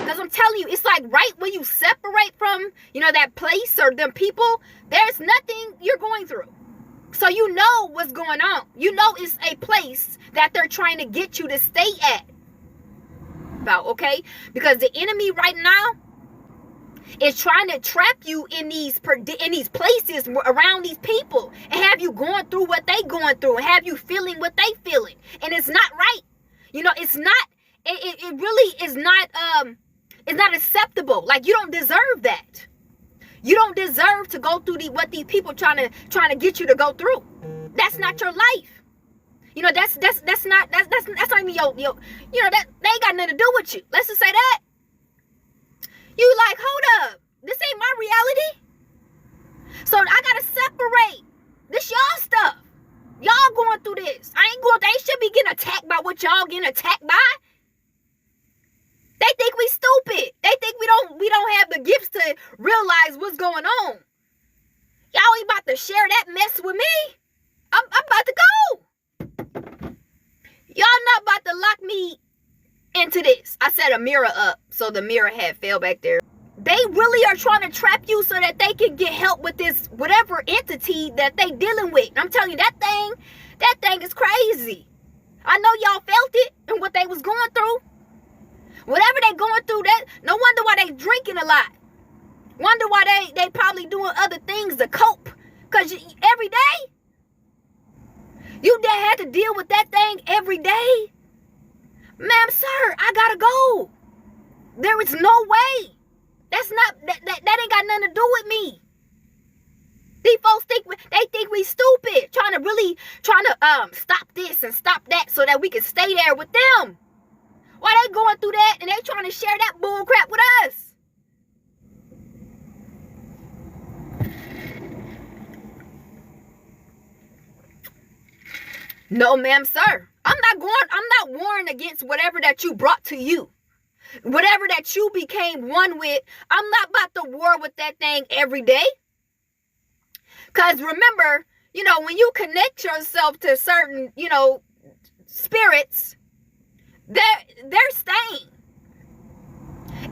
Because I'm telling you, it's like right when you separate from, that place or them people, there's nothing you're going through. So you know what's going on. You know it's a place that they're trying to get you to stay at. Okay? Because the enemy right now is trying to trap you in these places around these people and have you going through what they going through and have you feeling what they feeling. And it's not right. It's not, it really is not, it's not acceptable. Like, you don't deserve that. You don't deserve to go through what these people trying to get you to go through. That's not your life. That's not even your that they ain't got nothing to do with you. Let's just say that. You like, hold up, this ain't my reality. So I gotta separate. This y'all stuff. Y'all going through this. They should be getting attacked by what y'all getting attacked by. They think we stupid. They think we don't have the gifts to realize what's going on. Y'all ain't about to share that mess with me. I'm about to go. Y'all not about to lock me into this. I set a mirror up, so the mirror had fell back there. They really are trying to trap you so that they can get help with this whatever entity that they dealing with. I'm telling you, that thing is crazy. I know y'all felt it and what they was going through. Whatever they going through, that no wonder why they drinking a lot. Wonder why they probably doing other things to cope. Because every day, you had to deal with that thing every day. Ma'am, sir, I gotta go. There is no way. That's not, that ain't got nothing to do with me. These folks think we stupid. Trying to stop this and stop that so that we can stay there with them. Why they going through that and they trying to share that bull crap with us? No, ma'am, sir. I'm not warring against whatever that you brought to you. Whatever that you became one with, I'm not about to war with that thing every day. Because remember, when you connect yourself to certain, spirits, they're staying.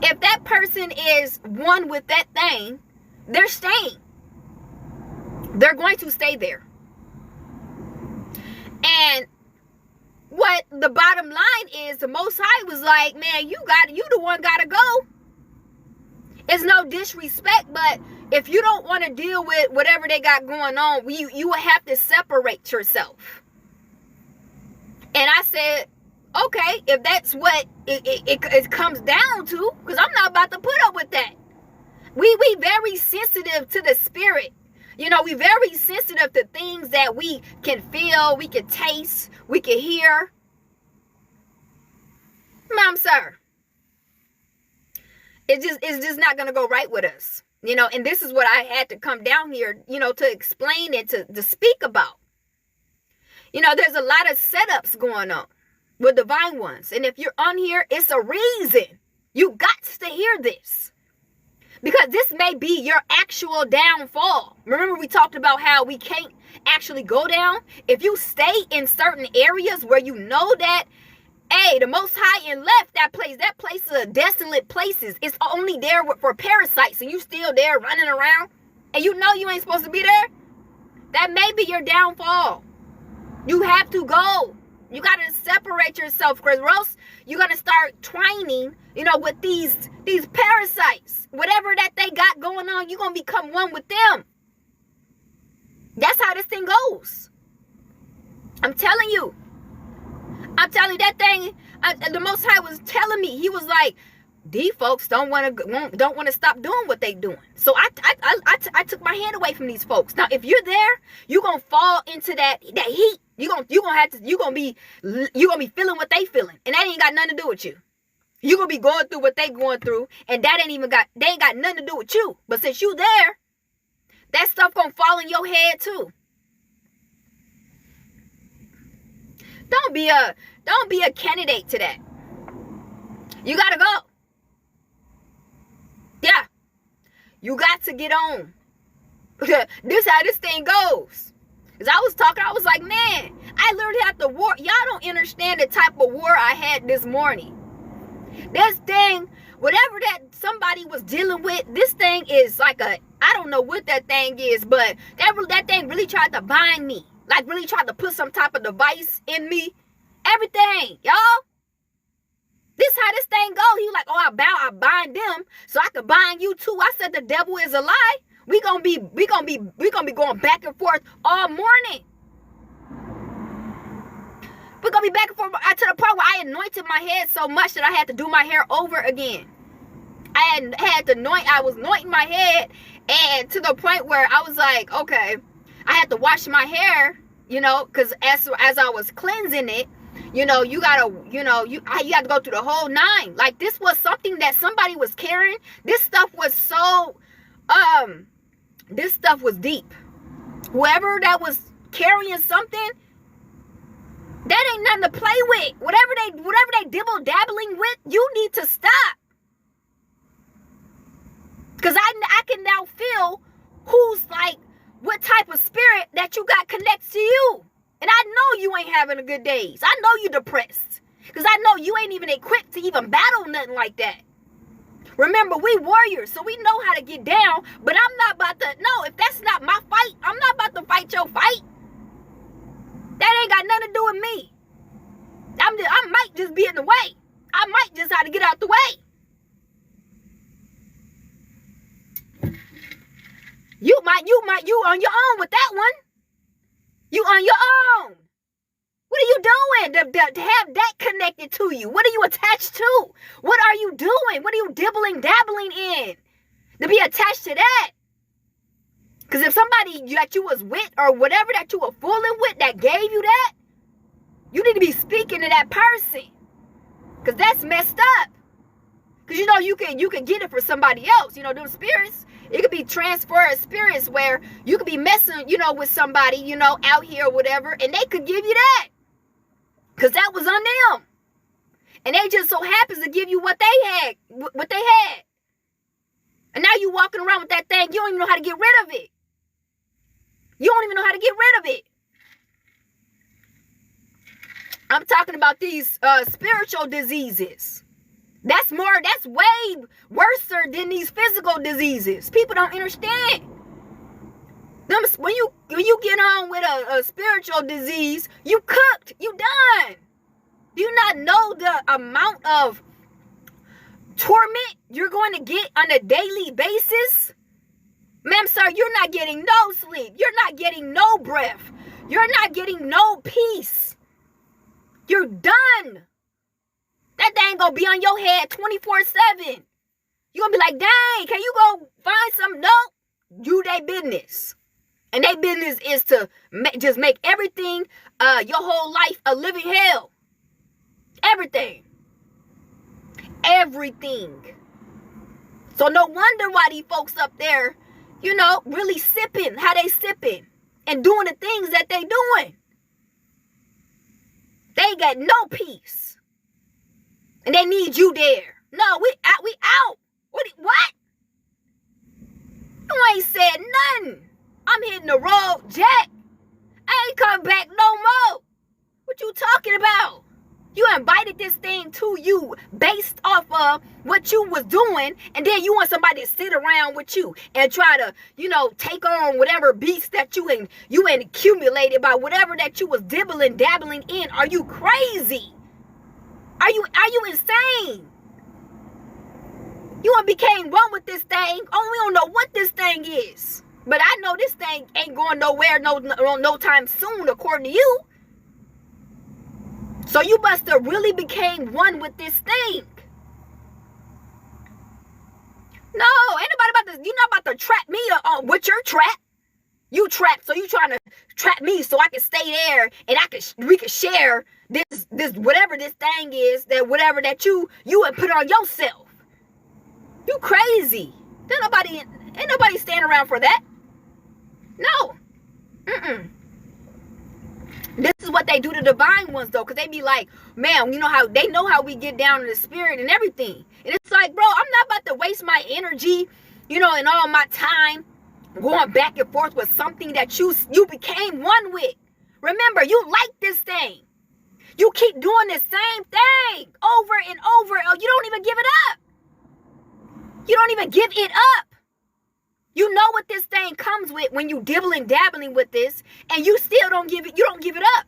If that person is one with that thing, they're staying. They're going to stay there. And what the bottom line is, the Most High was like, man, you the one gotta go. It's no disrespect, but if you don't want to deal with whatever they got going on, you will have to separate yourself. And I said, okay, if that's what it comes down to, because I'm not about to put up with that. We very sensitive to the spirit. We very sensitive to things that we can feel, we can taste, we can hear. Ma'am, sir, it's just not gonna go right with us. And this is what I had to come down here, to explain it, to speak about. There's a lot of setups going on with divine ones. And if you're on here, it's a reason. You got to hear this. Because this may be your actual downfall. Remember we talked about how we can't actually go down? If you stay in certain areas where you know that, hey, the Most High and left that place is desolate places. It's only there for parasites and you still there running around and you know you ain't supposed to be there. That may be your downfall. You have to go. You got to separate yourself, because else you're going to start twining, with these parasites. Whatever that they got going on, you're going to become one with them. That's how this thing goes. I'm telling you that thing, the Most High was telling me, he was like, these folks don't want to stop doing what they doing. So I took my hand away from these folks. Now, if you're there, you're going to fall into that heat. You're going to be feeling what they feeling. And that ain't got nothing to do with you. You're going to be going through what they going through. And they ain't got nothing to do with you. But since you there, that stuff going to fall in your head too. Don't be a candidate to that. You got to go. Yeah. You got to get on. This how this thing goes. As I was like, man, I literally have to war. Y'all don't understand the type of war I had this morning. This thing whatever that somebody was dealing with, this thing is like I don't know what that thing is, but that thing really tried to bind me. Like really tried to put some type of device in me. Everything, y'all. This how this thing go. He like, oh, I bind them so I can bind you too. I said the devil is a lie. We gonna be going back and forth all morning. We're gonna be back and forth to the point where I anointed my head so much that I had to do my hair over again. I was anointing my head, and to the point where I was like, okay, I had to wash my hair, you know, because as I was cleansing it, you know, you gotta go through the whole 9. Like, this was something that somebody was carrying. This stuff was so, this stuff was deep. Whoever that was carrying something, that ain't nothing to play with. Whatever they dibble dabbling with, you need to stop. Because I can now feel who's like, what type of spirit that you got connects to you. And I know you ain't having a good days. I know you depressed. Because I know you ain't even equipped to even battle nothing like that. Remember, we warriors, so we know how to get down. But I'm not about to, no, if that's not my fight, I'm not about to fight your fight. That ain't got nothing to do with me. I might just be in the way. I might just have to get out the way. You on your own with that one. You on your own. What are you doing to have that connected to you? What are you attached to? What are you doing? What are you dabbling in to be attached to that? Because if somebody that you was with or whatever that you were fooling with that gave you that, you need to be speaking to that person. Because that's messed up. Because you know you can get it for somebody else. You know, them spirits, it could be transferred spirits where you could be messing, you know, with somebody, you know, out here or whatever, and they could give you that. Because that was on them. And they just so happens to give you what they had. And now you walking around with that thing, you don't even know how to get rid of it. You don't even know how to get rid of it. I'm talking about these spiritual diseases. That's way worse than these physical diseases. People don't understand. When you get on with a spiritual disease, you cooked. You done. Do you not know the amount of torment you're going to get on a daily basis? Ma'am, sir, you're not getting no sleep. You're not getting no breath. You're not getting no peace. You're done. That thing gonna be on your head 24/7. You gonna be like, dang, can you go find some? No, you they business. And their business is to just make everything, your whole life, a living hell. Everything. Everything. So no wonder why these folks up there, you know, really sipping how they sipping and doing the things that they doing. They got no peace. And they need you there. No, we out. What? You ain't said nothing. I'm hitting the road, Jack. I ain't come back no more. What you talking about? You invited this thing to you based off of what you was doing, and then you want somebody to sit around with you and try to, you know, take on whatever beast that you ain't accumulated by whatever that you was dabbling in. Are you crazy? Are you insane? You became one with this thing. Oh, we don't know what this thing is. But I know this thing ain't going nowhere no time soon, according to you. So you must have really became one with this thing. No, ain't nobody about to, you're not about to trap me with your trap. You trapped, so you trying to trap me so I can stay there and we can share this whatever this thing is, that whatever that you would put on yourself. You crazy. Ain't nobody standing around for that. No. This is what they do to divine ones, though, because they be like, man, you know how they know how we get down in the spirit and everything. And it's like, bro, I'm not about to waste my energy, you know, and all my time going back and forth with something that you became one with. Remember, you like this thing. You keep doing the same thing over and over. You don't even give it up. You don't even give it up. You know what this thing comes with when you dibbling dabbling with this, and you still don't give it. You don't give it up.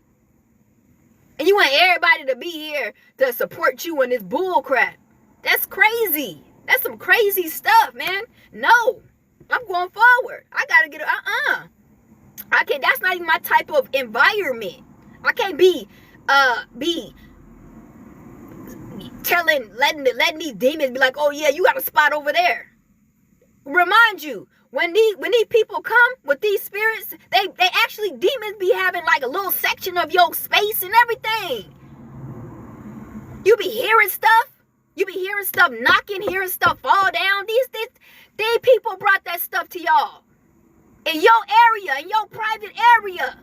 And you want everybody to be here to support you in this bull crap. That's crazy. That's some crazy stuff, man. No, I'm going forward. I gotta get I can't. That's not even my type of environment. I can't be letting these demons be like, oh yeah, you got a spot over there. Remind you, when these people come with these spirits, they actually, demons be having like a little section of your space and everything. You be hearing stuff. You be hearing stuff knocking, hearing stuff fall down. These people brought that stuff to y'all. In your area, in your private area.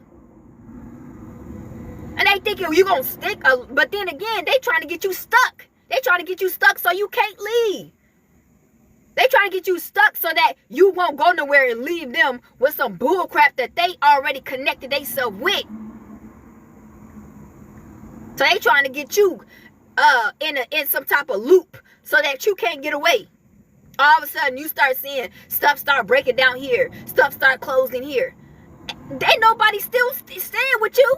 And they think you're going to stick. But then again, they trying to get you stuck. They trying to get you stuck so you can't leave. They trying to get you stuck so that you won't go nowhere and leave them with some bull crap that they already connected themselves with. So they trying to get you in some type of loop so that you can't get away. All of a sudden you start seeing stuff start breaking down here, stuff start closing here. Ain't nobody still staying with you.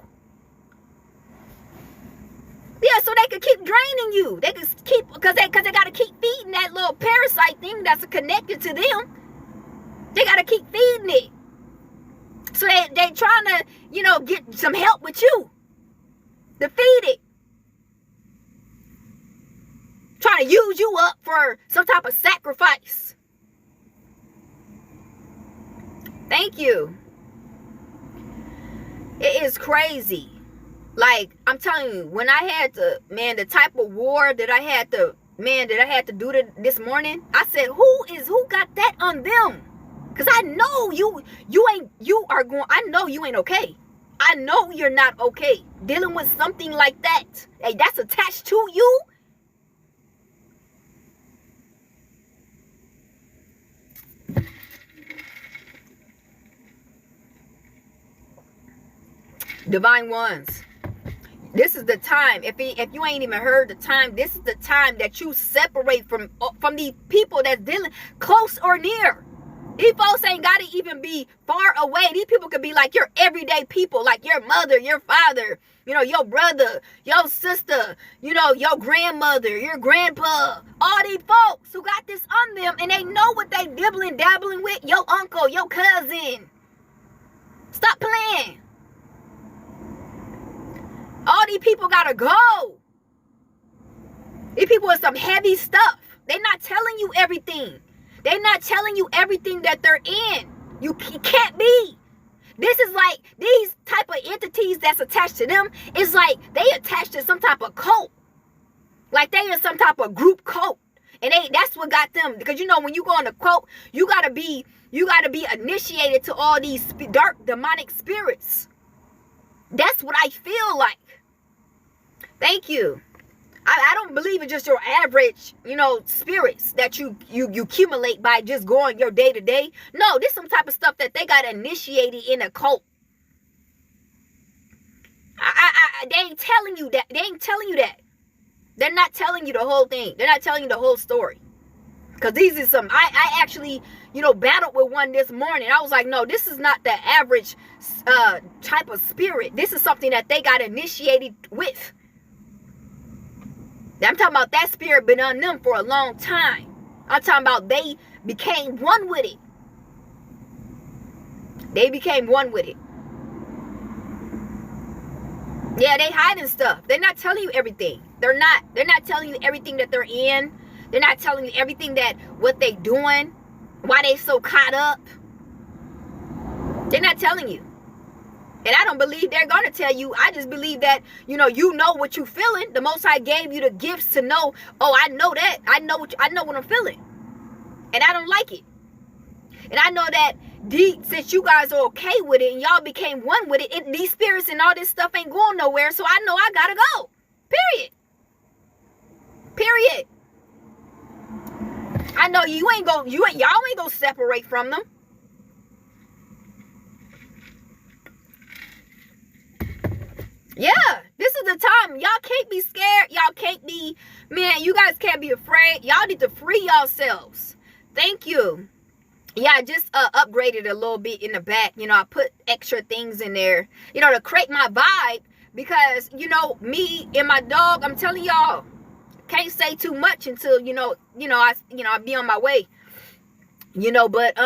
Yeah, so they could keep draining you. They could keep, because they got to keep feeding that little parasite thing that's connected to them. They got to keep feeding it. So they trying to, get some help with you to feed it. Trying to use you up for some type of sacrifice. Thank you. It is crazy. Like, I'm telling you, when I had to, the type of war that I had to do this morning, I said, who got that on them? Because I know I know you ain't okay. I know you're not okay. Dealing with something like that. Hey, that's attached to you. Divine ones. This is the time. If you ain't even heard the time, this is the time that you separate from these people that's dealing close or near. These folks ain't got to even be far away. These people could be like your everyday people, like your mother, your father, your brother, your sister, your grandmother, your grandpa. All these folks who got this on them and they know what they dibbling, dabbling with. Your uncle, your cousin. Stop playing. All these people gotta go. These people are some heavy stuff. They're not telling you everything. They're not telling you everything that they're in. You can't be. This is like these type of entities that's attached to them. It's like they attached to some type of cult. Like they in some type of group cult. And that's what got them. Because when you go in a cult, you gotta be initiated to all these dark demonic spirits. That's what I feel like. Thank you. I don't believe in just your average, spirits that you accumulate by just going your day to day. No, this is some type of stuff that they got initiated in a cult. They ain't telling you that. They ain't telling you that. They're not telling you the whole thing. They're not telling you the whole story. Because these is some, I actually, battled with one this morning. I was like, no, this is not the average type of spirit. This is something that they got initiated with. I'm talking about that spirit been on them for a long time. I'm talking about they became one with it. They became one with it. Yeah, they hiding stuff. They're not telling you everything. They're not telling you everything that they're in. They're not telling you everything that what they doing, why they so caught up. They're not telling you. And I don't believe they're going to tell you. I just believe that, you know what you're feeling. The Most High gave you the gifts to know, oh, I know that. I know what I'm feeling. And I don't like it. And I know that since you guys are okay with it and y'all became one with it, these spirits and all this stuff ain't going nowhere. So I know I got to go. Period. I know y'all ain't gonna separate from them. Yeah, this is the time. Y'all can't be scared. Y'all can't be, you guys can't be afraid. Y'all need to free yourselves. Thank you. Yeah, I just upgraded a little bit in the back. You know, I put extra things in there, you know, to create my vibe. Because, you know, me and my dog, I'm telling y'all, can't say too much until, I be on my way. You know, but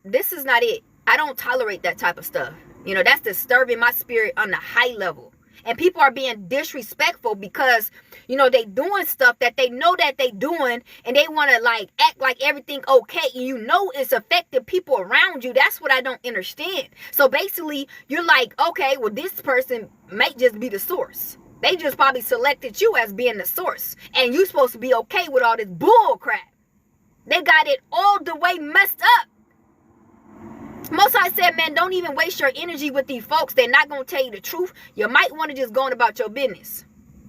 this is not it. I don't tolerate that type of stuff. You know, that's disturbing my spirit on a high level. And people are being disrespectful because, you know, they doing stuff that they know that they doing, and they want to like act like everything okay. And you know it's affecting people around you. That's what I don't understand. So basically, you're like, okay, well, this person might just be the source. They just probably selected you as being the source. And you supposed to be okay with all this bull crap. They got it all the way messed up. Most I said, man, don't even waste your energy with these folks. They're not going to tell you the truth. You might want to just go on about your business.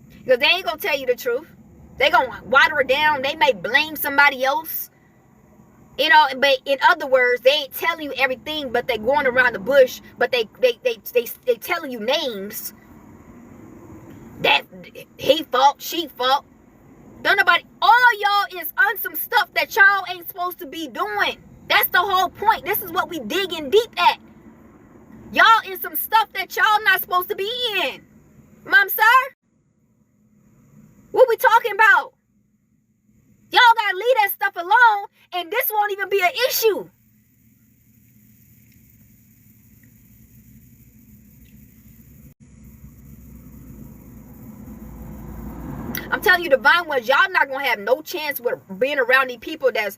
Because they ain't going to tell you the truth. They're going to water it down. They may blame somebody else. You know, but in other words, they ain't telling you everything, but they going around the bush. But they telling you names. That he fault, she fault. Don't nobody, all y'all is on some stuff that y'all ain't supposed to be doing. That's the whole point. This is what we digging deep at. Y'all in some stuff that y'all not supposed to be in. Mom, sir? What we talking about? Y'all gotta leave that stuff alone, and this won't even be an issue. I'm telling you, divine ones, y'all not gonna have no chance with being around these people that's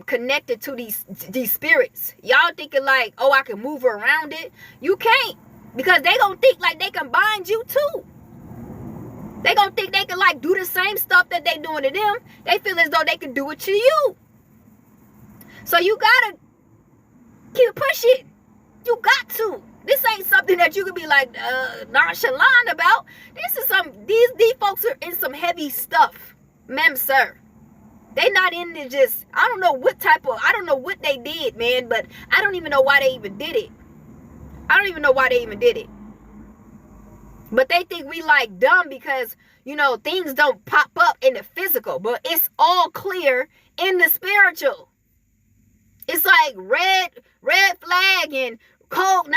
connected to these spirits. Y'all thinking like, oh, I can move around it. You can't, because they gonna think like they can bind you too. They gonna think they can like do the same stuff that they doing to them. They feel as though they can do it to you. So you gotta keep pushing. You got to. This ain't something that you could be like nonchalant about. This is these folks are in some heavy stuff, ma'am, sir. They not in it just, I don't know what they did, man, but I don't even know why they even did it. But they think we like dumb because, you know, things don't pop up in the physical, but it's all clear in the spiritual. It's like red flag and code 9,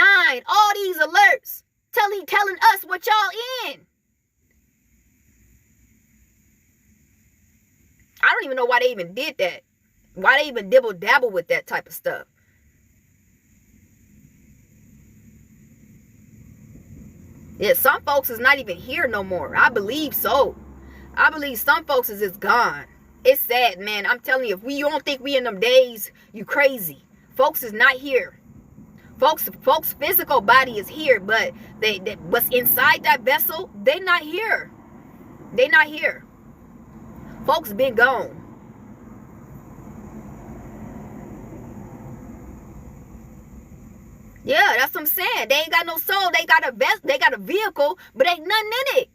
all these alerts telling us what y'all in. I don't even know why they even did that. Why they even dibble dabble with that type of stuff. Yeah, some folks is not even here no more. I believe so. I believe some folks is just gone. It's sad, man. I'm telling you, if you don't think we in them days, you crazy. Folks is not here. Folks' physical body is here, but what's inside that vessel, they not here. They not here. Folks been gone. Yeah, that's what I'm saying. They ain't got no soul. They got a vehicle, but ain't nothing in it.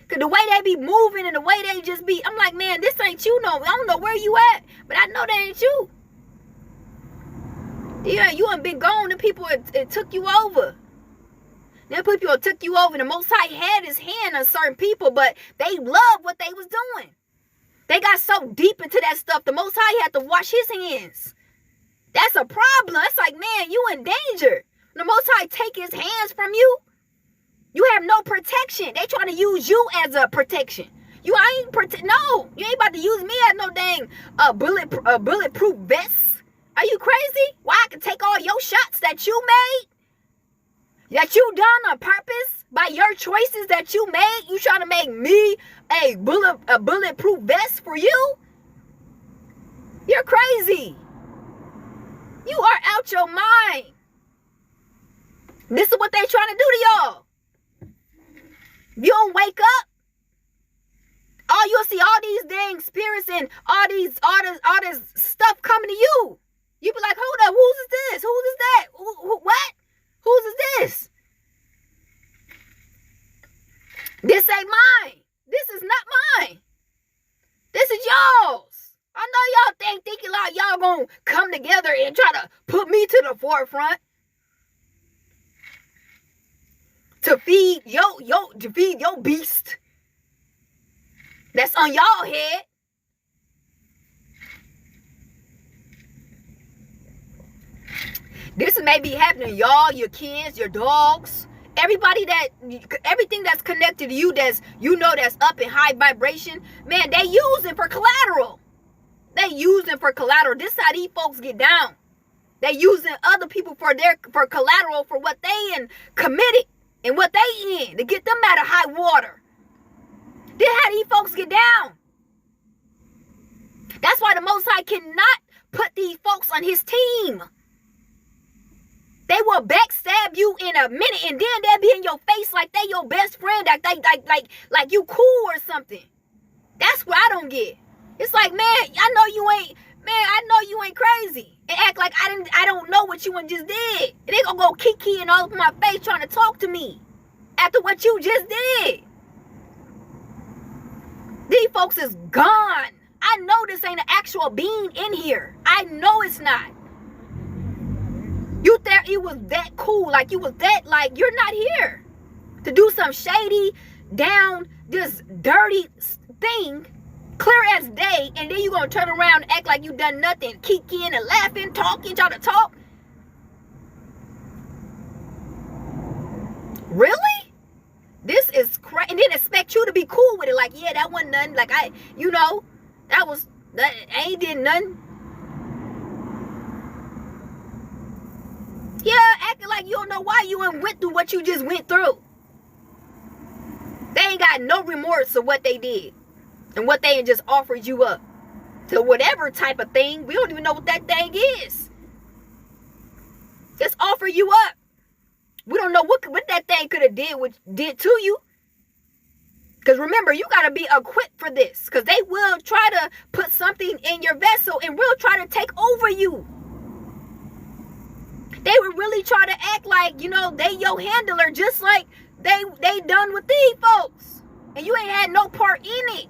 Cause the way they be moving and the way they just be, I'm like, man, this ain't you. No, I don't know where you at, but I know that ain't you. Yeah, you ain't been gone, and people it took you over. Them people took you over. The Most High had his hand on certain people, but they loved what they was doing. They got so deep into that stuff, the Most High had to wash his hands. That's a problem. It's like, man, you in danger. The Most High take his hands from you. You have no protection. They trying to use you as a protection. You ain't no, you ain't about to use me as no dang bulletproof vest. Are you crazy? Why I can take all your shots that you made? That you done on purpose by your choices that you made? You trying to make me a bulletproof vest for you? You're crazy. You are out your mind. This is what they trying to do to y'all. You don't wake up. All you'll see all these dang spirits and all this stuff coming to you. You be like, hold up, whose is this? Whose is that? What? Whose is this? This ain't mine. This is not mine. This is y'all's. I know y'all thinking like y'all gonna come together and try to put me to the forefront. To feed your beast that's on y'all head. This may be happening to y'all, your kids, your dogs, everything that's connected to you, that's, you know, that's up in high vibration. Man, they use it for collateral. They using for collateral. This is how these folks get down. They using other people for collateral for what they in committed and what they in to get them out of high water. This is how these folks get down. That's why the Most High cannot put these folks on his team. They will backstab you in a minute, and then they'll be in your face like they your best friend, like you cool or something. That's what I don't get. It's like, man, I know you ain't crazy. And act like I don't know what you just did. And they gonna go kiki and all over my face trying to talk to me after what you just did. These folks is gone. I know this ain't an actual being in here. I know it's not. You thought it was that cool, like you was that, like you're not here to do some shady, down, this dirty thing, clear as day, and then you gonna turn around and act like you done nothing, kicking and laughing, talking, trying to talk. Really? This is crazy. And then expect you to be cool with it, like, yeah, that wasn't nothing, like I ain't did nothing. Yeah, acting like you don't know why you went through what you just went through. They ain't got no remorse of what they did and what they just offered you up to whatever type of thing. We don't even know what that thing is. Just offer you up. We don't know what that thing could have did to you. Because remember, you got to be equipped for this. Because they will try to put something in your vessel and will try to take over you. They would really try to act like, you know, they your handler, just like they done with these folks. And you ain't had no part in it.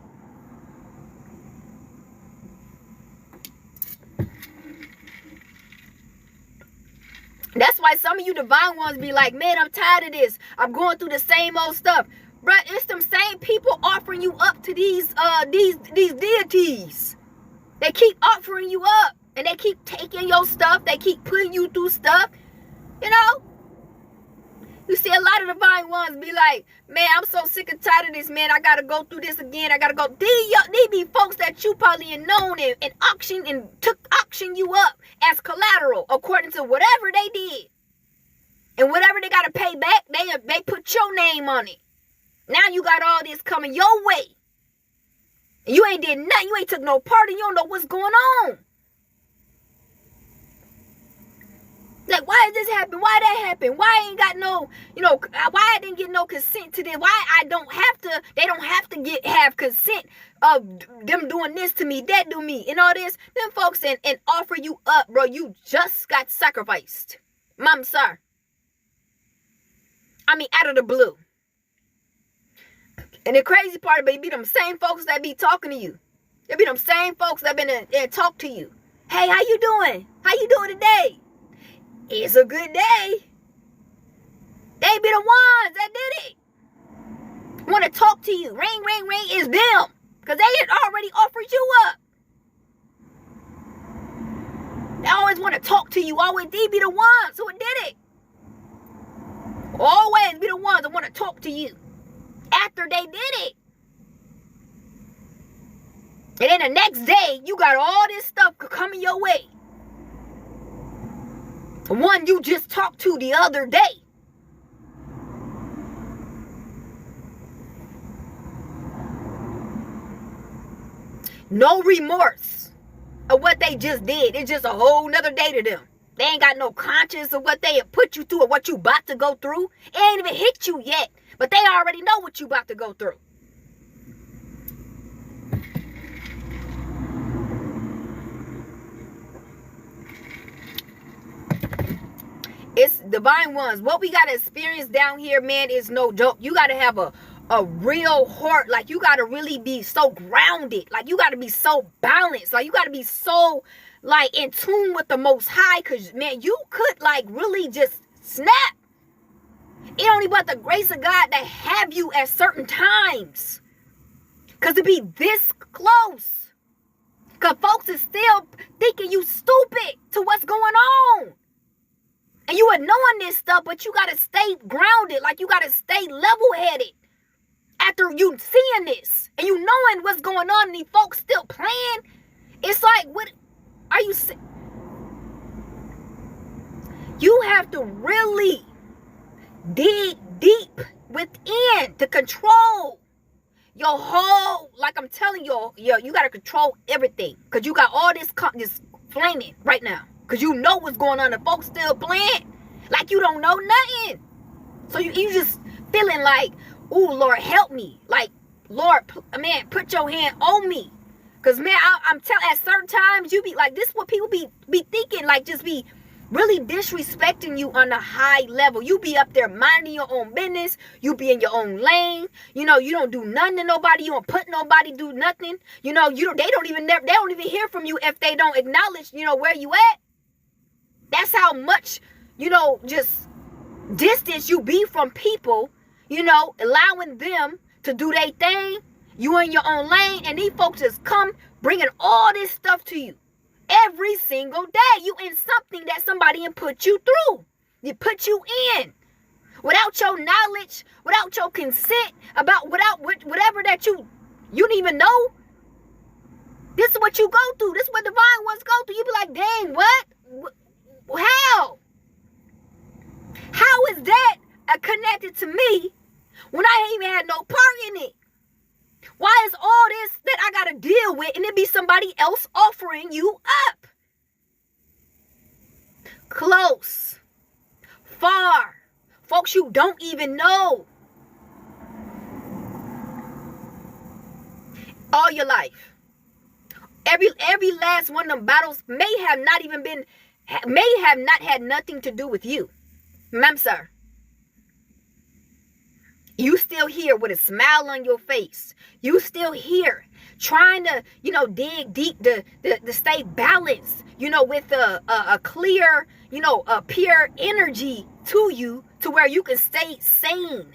That's why some of you divine ones be like, man, I'm tired of this. I'm going through the same old stuff. Bruh, it's them same people offering you up to these deities. They keep offering you up. And they keep taking your stuff. They keep putting you through stuff. You know? You see a lot of divine ones be like, man, I'm so sick and tired of this, man. I got to go through this again. I got to go. These be folks that you probably had known and auction you up as collateral according to whatever they did. And whatever they got to pay back, they put your name on it. Now you got all this coming your way. And you ain't did nothing. You ain't took no part and you don't know what's going on. Like, why did this happen? Why that happened? Why I ain't got no, why I didn't get no consent to this? Why they don't have to have consent of them doing this to me, that do me, and all this. Them folks and offer you up, bro. You just got sacrificed. Mom, sir. I mean, out of the blue. And the crazy part, it be them same folks that be talking to you. It be them same folks that been and talk to you. Hey, how you doing? How you doing today? It's a good day. They be the ones that did it. Want to talk to you. Ring, ring, ring. It's them. Because they had already offered you up. They always want to talk to you. Always they be the ones who did it. Always be the ones that want to talk to you after they did it. And then the next day, you got all this stuff coming your way. One you just talked to the other day. No remorse of what they just did. It's just a whole nother day to them. They ain't got no conscience of what they have put you through or what you about to go through. It ain't even hit you yet. But they already know what you about to go through. It's divine ones. What we got to experience down here, man, is no joke. You got to have a real heart. Like, you got to really be so grounded. Like, you got to be so balanced. Like, you got to be so, like, in tune with the Most High. Because, man, you could, like, really just snap. It only but the grace of God that have you at certain times. Because to be this close. Because folks is still thinking you stupid to what's going on. And you are knowing this stuff, but you got to stay grounded. Like, you got to stay level-headed after you seeing this. And you knowing what's going on and these folks still playing. It's like, what are you saying? You have to really dig deep within to control your whole, like I'm telling you, you got to control everything. Because you got all this flaming right now. Because you know what's going on. The folks still playing like you don't know nothing. So you just feeling like, ooh, Lord, help me. Like, Lord, man, put your hand on me. Because, man, I'm telling, at certain times, you be like, this is what people be thinking. Like, just be really disrespecting you on a high level. You be up there minding your own business. You be in your own lane. You know, you don't do nothing to nobody. You don't put nobody do nothing. You know, they don't even hear from you if they don't acknowledge, you know, where you at. That's how much, you know, just distance you be from people, you know, allowing them to do their thing. You in your own lane, and these folks just come bringing all this stuff to you every single day. You in something that somebody put you through. They put you in without your knowledge, without your consent, without whatever that you didn't even know. This is what you go through. This is what divine ones go through. You be like, dang, what? How? How is that connected to me when I ain't even had no part in it? Why is all this that I got to deal with and it be somebody else offering you up? Close, far, folks you don't even know. All your life. Every last one of them battles may have not had nothing to do with you. Ma'am, sir. You still here with a smile on your face. You still here trying to, you know, dig deep to stay balanced, you know, with a clear, you know, a pure energy to you to where you can stay sane.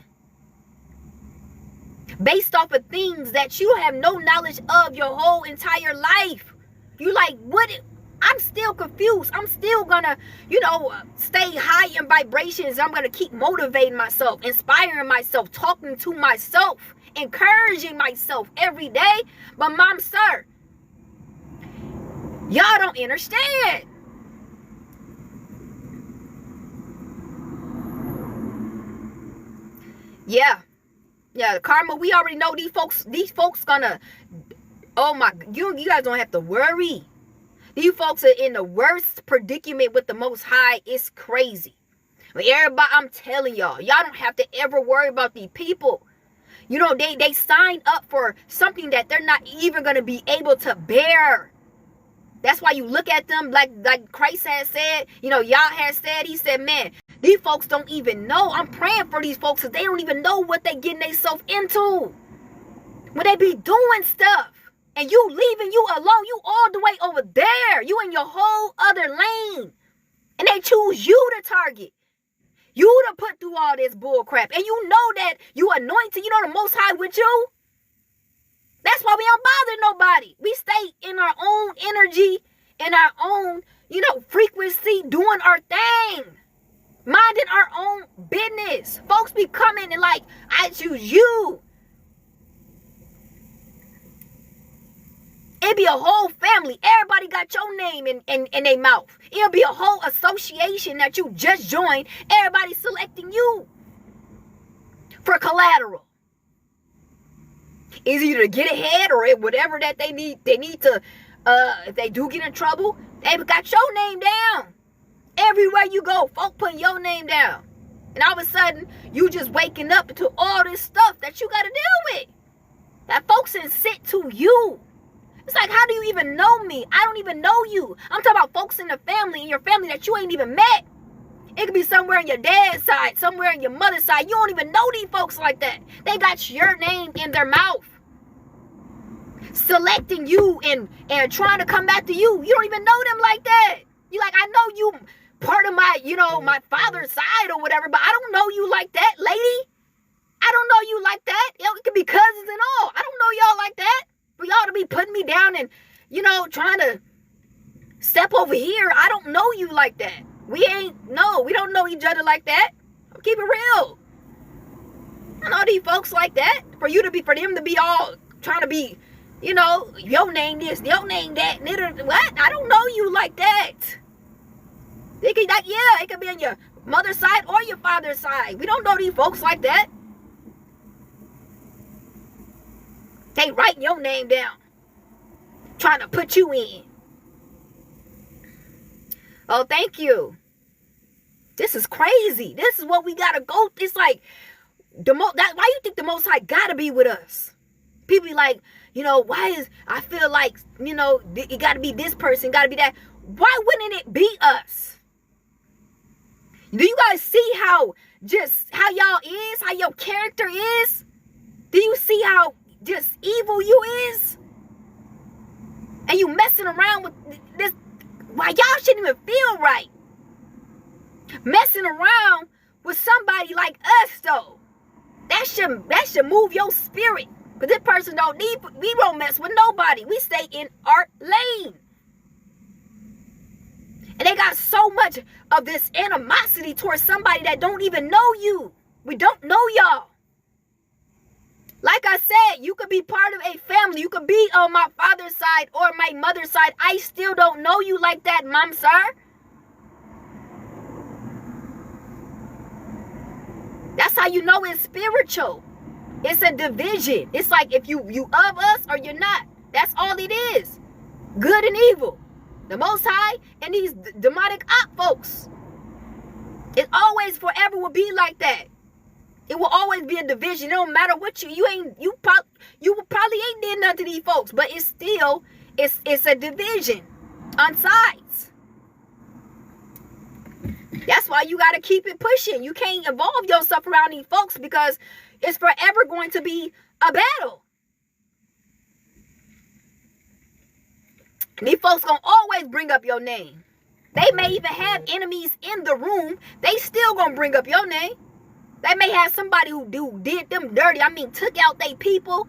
Based off of things that you have no knowledge of your whole entire life. You like, what? I'm still confused. I'm still gonna, you know, stay high in vibrations. I'm gonna keep motivating myself, inspiring myself, talking to myself, encouraging myself every day. But mom, sir, y'all don't understand. Yeah, the karma. We already know these folks gonna. Oh my, you guys don't have to worry. These folks are in the worst predicament with the Most High. It's crazy. Everybody, I'm telling y'all don't have to ever worry about these people. You know, they signed up for something that they're not even going to be able to bear. That's why you look at them like Christ has said, you know, Yah has said, he said, man, these folks don't even know. I'm praying for these folks because they don't even know what they getting themselves into. When they be doing stuff. And you leaving you alone, you all the way over there. You in your whole other lane. And they choose you to target. You to put through all this bull crap. And you know that you anointed, you know the Most High with you. That's why we don't bother nobody. We stay in our own energy, in our own, you know, frequency, doing our thing. Minding our own business. Folks be coming and like, I choose you. It'd be a whole family. Everybody got your name in their mouth. It'll be a whole association that you just joined. Everybody selecting you for collateral. It's either to get ahead or whatever that they need to, if they do get in trouble, they got your name down. Everywhere you go, folk putting your name down. And all of a sudden, you just waking up to all this stuff that you got to deal with. That folks is sent to you. It's like, how do you even know me? I don't even know you. I'm talking about folks in the family, in your family that you ain't even met. It could be somewhere on your dad's side, somewhere on your mother's side. You don't even know these folks like that. They got your name in their mouth. Selecting you and trying to come back to you. You don't even know them like that. You like, I know you part of my, you know, my father's side or whatever, but I don't know you like that, lady. I don't know you like that. You know, it could be cousins and all. I don't know y'all like that. For y'all to be putting me down and, you know, trying to step over here. I don't know you like that. We don't know each other like that. Keep it real. I don't know these folks like that. For them to be all trying to be, your name this, your name that. What? I don't know you like that. It could be on your mother's side or your father's side. We don't know these folks like that. They writing your name down, trying to put you in. Oh, thank you. This is crazy. This is what we gotta go. It's like why you think the Most High gotta be with us? People be like, I feel like, it gotta be this person, gotta be that. Why wouldn't it be us? Do you guys see how y'all is, how your character is? Do you see how just evil you is? And you messing around with this. Why y'all shouldn't even feel right messing around with somebody like us though. That should move your spirit. Because this person we don't mess with nobody. We stay in our lane. And they got so much of this animosity towards somebody that don't even know you. We don't know y'all. Like I said, you could be part of a family. You could be on my father's side or my mother's side. I still don't know you like that, mom, sir. That's how you know it's spiritual. It's a division. It's like if you of us or you're not. That's all it is. Good and evil. The Most High and these demonic op folks. It always forever will be like that. It will always be a division. It don't matter what you probably ain't did nothing to these folks, but it's still it's a division on sides. That's why you got to keep it pushing. You can't involve yourself around these folks because it's forever going to be a battle. These folks gonna always bring up your name. They may even have enemies in the room. They still gonna bring up your name. They may have somebody who did them dirty. Took out their people,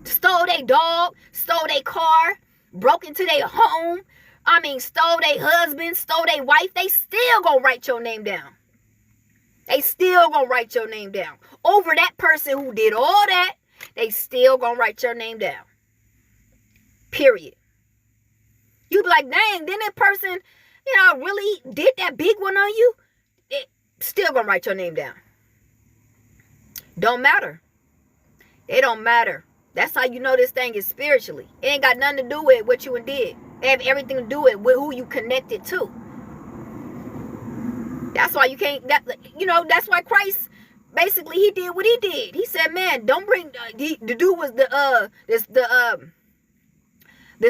stole their dog, stole their car, broke into their home. Stole their husband, stole their wife. They still gonna write your name down. They still gonna write your name down. Over that person who did all that, they still gonna write your name down. Period. You be like, dang, then that person, really did that big one on you? It still gonna write your name down. Don't matter. It don't matter. That's how you know this thing is spiritually. It ain't got nothing to do with what you did. It have everything to do with who you connected to. That's why you can't, that's why Christ, basically, he did what he did. He said, man, don't bring, the dude was the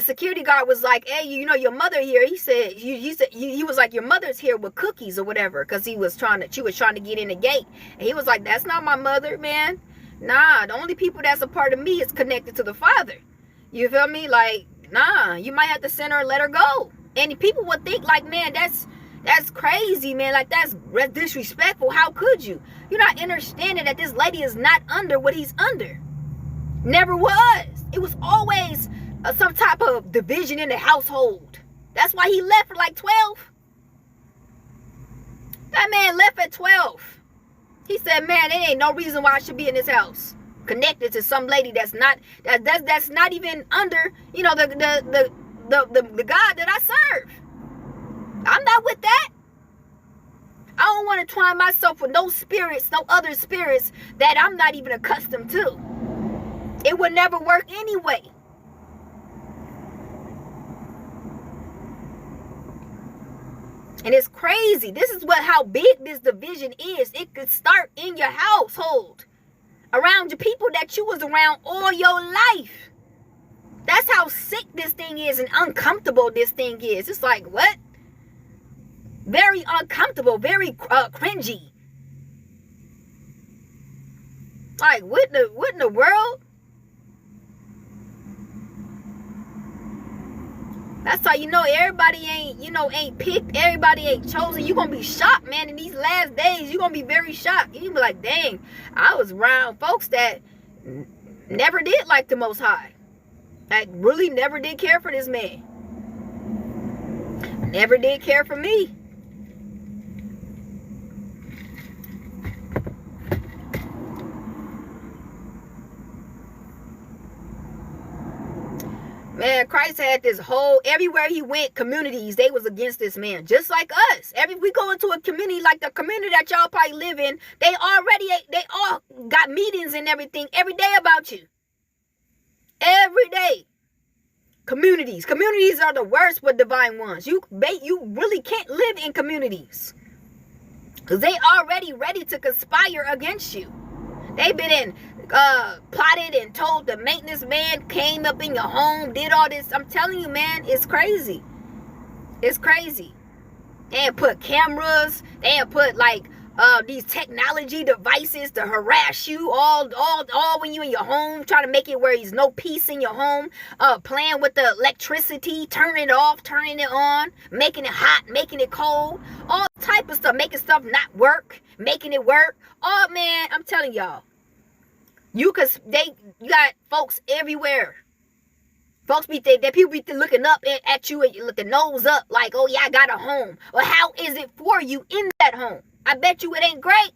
security guard was like, hey, your mother here. He said, he was like, your mother's here with cookies or whatever. Because she was trying to get in the gate. And he was like, that's not my mother, man. Nah, the only people that's a part of me is connected to the Father. You feel me? Like, nah, you might have to send her and let her go. And people would think like, man, that's crazy, man. Like, that's disrespectful. How could you? You're not understanding that this lady is not under what he's under. Never was. It was always some type of division in the household. That's why he left at like 12. That man left at 12. He said, man, there ain't no reason why I should be in this house. Connected to some lady that's not even under, the God that I serve. I'm not with that. I don't want to twine myself with no other spirits that I'm not even accustomed to. It would never work anyway. And it's crazy. This is how big this division is. It could start in your household. Around your people that you was around all your life. That's how sick this thing is and uncomfortable this thing is. It's like, what? Very uncomfortable, very cringy. Like, what in the world? That's how you know everybody ain't picked. Everybody ain't chosen. You're going to be shocked, man. In these last days, you're going to be very shocked. You'll be like, dang, I was around folks that never did like the Most High. Like, really never did care for this man. Never did care for me. Man, Christ had this whole, everywhere he went, communities, they was against this man. Just like us. We go into a community like the community that y'all probably live in, they all got meetings and everything every day about you. Every day. Communities are the worst with divine ones. You really can't live in communities, because they already ready to conspire against you. They've been plotted and told. The maintenance man came up in your home, did all this. I'm telling you, man, it's crazy. It's crazy. They had put cameras. They had put like these technology devices to harass you all when you in your home, trying to make it where there's no peace in your home, playing with the electricity, turning it off, turning it on, making it hot, making it cold, all type of stuff, making stuff not work, making it work. Oh man, I'm telling y'all, you got folks everywhere. Folks people be looking up at you and looking nose up like, oh yeah, I got a home. Well, how is it for you in that home? I bet you it ain't great.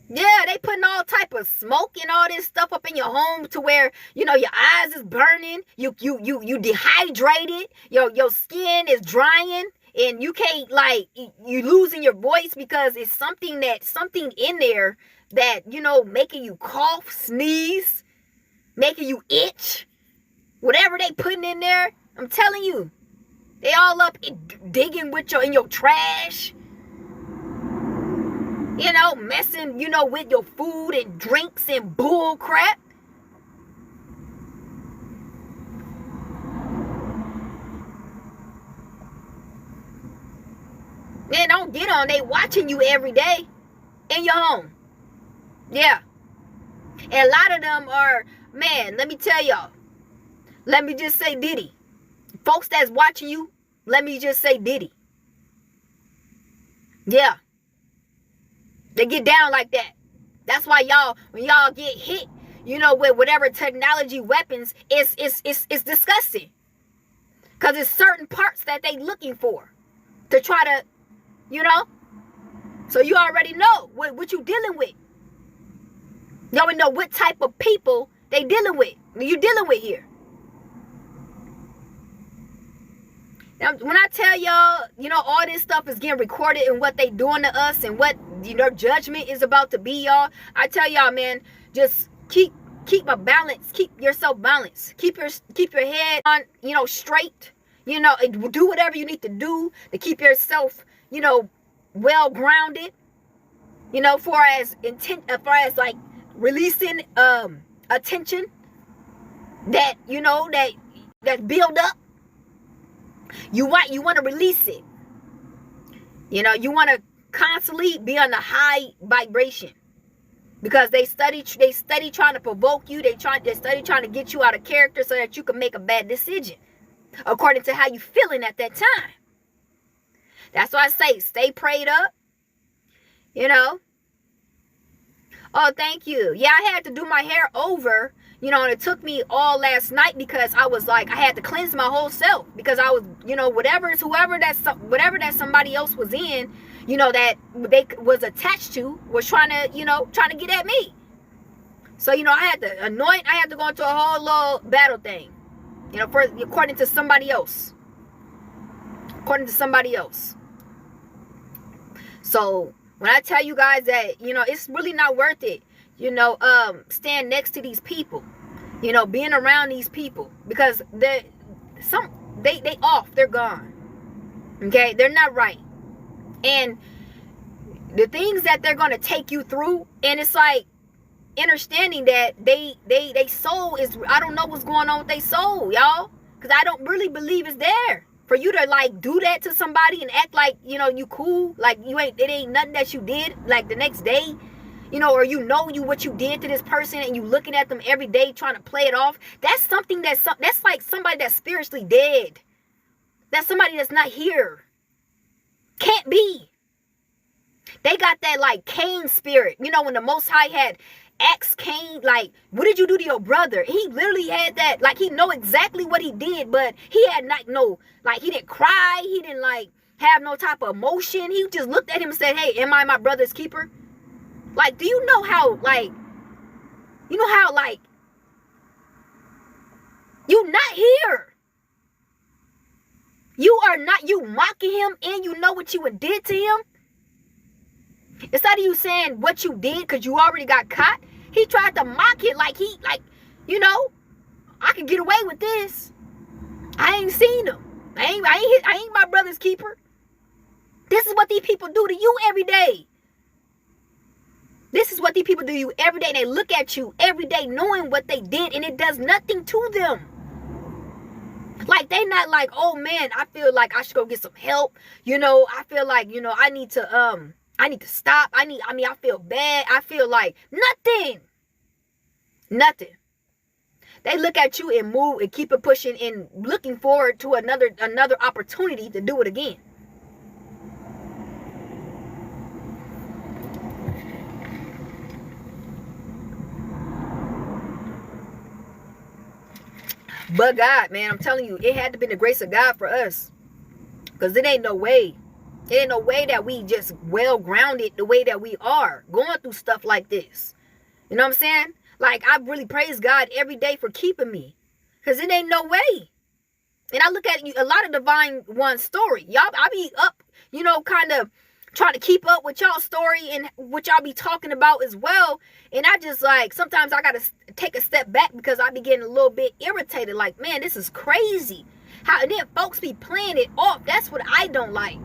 Yeah, they putting all type of smoke and all this stuff up in your home to where, your eyes is burning, you dehydrated, your skin is drying, and you can't, like, you losing your voice because it's something in there that, making you cough, sneeze, making you itch. Whatever they putting in there, I'm telling you, they all up digging in your trash. Messing, with your food and drinks and bull crap. Man, don't get on. They watching you every day in your home. Yeah. And a lot of them are, man, let me tell y'all. Let me just say Diddy. Folks that's watching you, let me just say Diddy. Yeah. They get down like that. That's why when y'all get hit, with whatever technology weapons, it's disgusting. Because it's certain parts that they looking for to try to, So you already know what you dealing with. You already know what type of people they dealing with. You dealing with here. Now, when I tell y'all, all this stuff is getting recorded and what they doing to us and what, judgment is about to be, y'all. I tell y'all, man, just keep a balance. Keep yourself balanced. Keep your head on, straight. Do whatever you need to do to keep yourself, well grounded. Far as like releasing attention that that build up. You want to release it. You want to constantly be on a high vibration, because they study trying to provoke you. They study trying to get you out of character so that you can make a bad decision according to how you feeling at that time. That's why I say stay prayed up. Oh, thank you. Yeah, I had to do my hair over. And it took me all last night because I was like, I had to cleanse my whole self, because I was, whatever that somebody else was in, that they was attached to, was trying to get at me. So, I had to go into a whole little battle thing, according to somebody else. So when I tell you guys that, it's really not worth it, stand next to these people, being around these people, because they off, they're gone. Okay, they're not right. And the things that they're going to take you through, and it's like understanding that they soul is, I don't know what's going on with their soul, y'all, because I don't really believe it's there for you to like do that to somebody and act like you cool, like it ain't nothing that you did like the next day, or what you did to this person, and you looking at them every day trying to play it off. That's something that's like somebody that's spiritually dead. That's somebody that's not here. Can't be. They got that like Cain spirit. When the Most High had asked Cain, like, what did you do to your brother? He literally had that, like, he know exactly what he did, but he had not he didn't cry. He didn't like have no type of emotion. He just looked at him and said, hey, am I my brother's keeper? Like, do you know how, like, You know how, like, you not here. You are not, you mocking him, and you know what you did to him. Instead of you saying what you did because you already got caught, he tried to mock it like you know, I can get away with this. I ain't seen him. I ain't my brother's keeper. This is what these people do to you every day. This is what these people do to you every day. They look at you every day knowing what they did, and it does nothing to them. Like, they not like, oh man, I feel like I should go get some help. You know, I feel like, you know, I need to stop. I feel bad. I feel like nothing. Nothing. They look at you and move and keep it pushing and looking forward to another opportunity to do it again. But God, man, I'm telling you, it had to be the grace of God for us. Because it ain't no way. It ain't no way that we just well-grounded the way that we are going through stuff like this. You know what I'm saying? Like, I really praise God every day for keeping me. Because it ain't no way. And I look at a lot of Divine One's story. Y'all, I be up, you know, kind of trying to keep up with y'all's story and what y'all be talking about as well. And I just, like, sometimes I got to take a step back because I be getting a little bit irritated. Like, man, this is crazy. How, and then folks be playing it off. That's what I don't like.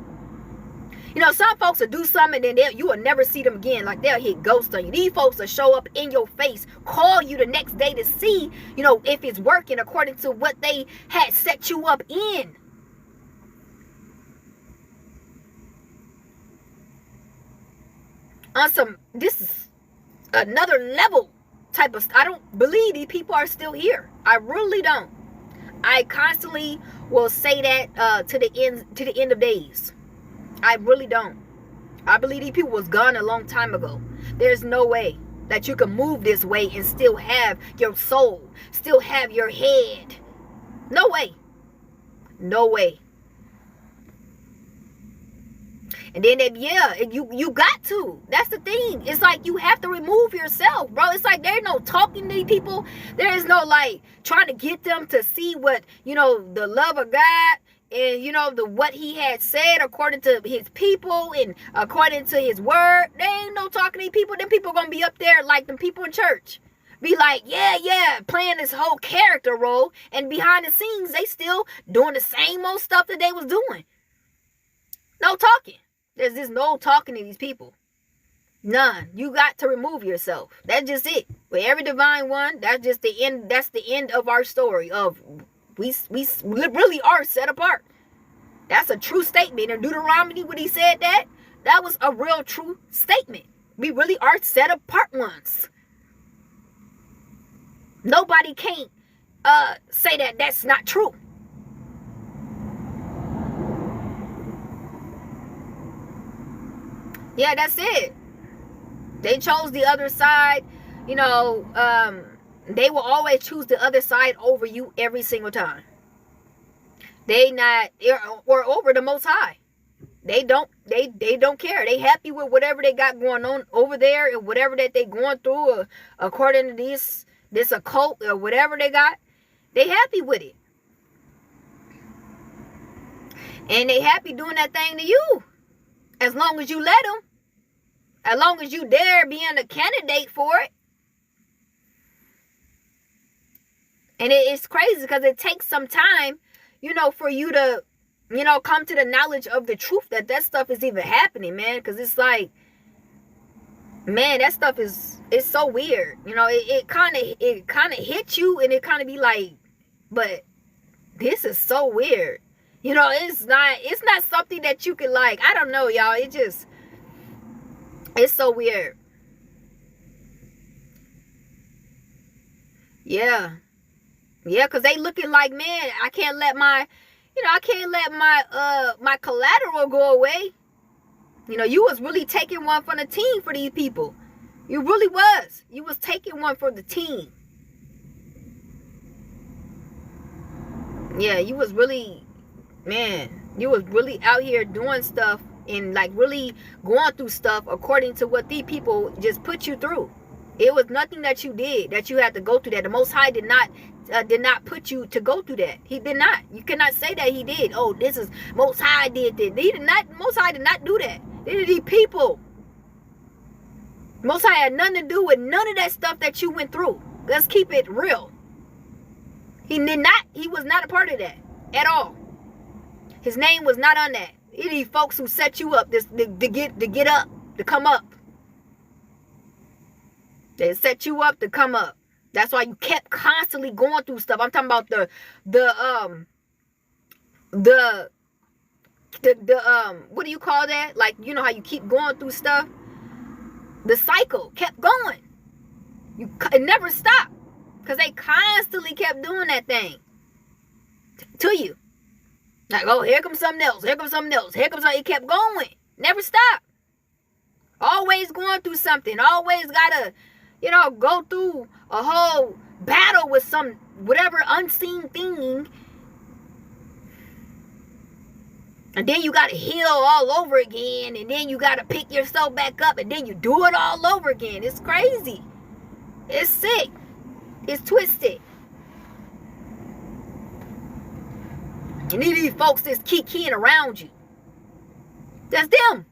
You know, some folks will do something and then you will never see them again. Like, they'll hit ghost on you. These folks will show up in your face, call you the next day to see, you know, if it's working according to what they had set you up in. On some, this is another level type of, I don't believe these people are still here. I really don't. I constantly will say that to the end of days. I really don't. I believe these people was gone a long time ago. There's no way that you can move this way and still have your soul, still have your head. No way. No way. And then, you got to. That's the thing. It's like you have to remove yourself, bro. It's like there's no talking to these people. There is no, like, trying to get them to see what, you know, the love of God and, you know, what he had said according to his people and according to his word. There ain't no talking to these people. Them people gonna be up there like them people in church. Be like, yeah, playing this whole character role. And behind the scenes, they still doing the same old stuff that they was doing. No talking. There's just no talking to these people. None. You got to remove yourself. That's just it. With every Divine One, that's just the end. That's the end of our story. Of we really are set apart. That's a true statement. In Deuteronomy, when he said that was a real true statement. We really are set apart ones. Nobody can't say that that's not true. Yeah, that's it. They chose the other side. You know, they will always choose the other side over you every single time. Or over the Most High. They don't care. They happy with whatever they got going on over there and whatever that they going through according to this occult or whatever they got. They happy with it. And they happy doing that thing to you. As long as you let them. As long as you dare being a candidate for it. And it's crazy because it takes some time, you know, for you to, you know, come to the knowledge of the truth that stuff is even happening, man. Because it's like, man, that stuff it's so weird. You know, it kind of hits you and it kind of be like, but this is so weird. You know, it's not something that you can, like, I don't know, y'all. It's so weird. Yeah. Yeah, because they looking like, man, I can't let my collateral go away. You know, you was really taking one for the team for these people. You really was. You was taking one for the team. Yeah, you was really, man, you was really out here doing stuff and, like, really going through stuff according to what these people just put you through. It was nothing that you did that you had to go through that. The Most High did not put you to go through that. He did not. You cannot say that he did. Oh, this is Most High did this. He did not. Most High did not do that. They did these people. Most High had nothing to do with none of that stuff that you went through. Let's keep it real. He did not. He was not a part of that at all. His name was not on that. These folks who set you up to get up, to come up. They set you up to come up. That's why you kept constantly going through stuff. I'm talking about the what do you call that? Like, you know how you keep going through stuff? The cycle kept going. It never stopped. Because they constantly kept doing that thing to you. Like, oh, here comes something else. Here comes something else. Here comes something. It kept going. Never stopped. Always going through something. Always gotta, go through a whole battle with some whatever unseen thing. And then you got to heal all over again. And then you got to pick yourself back up. And then you do it all over again. It's crazy. It's sick. It's twisted. And these folks just keep keying around you. That's them.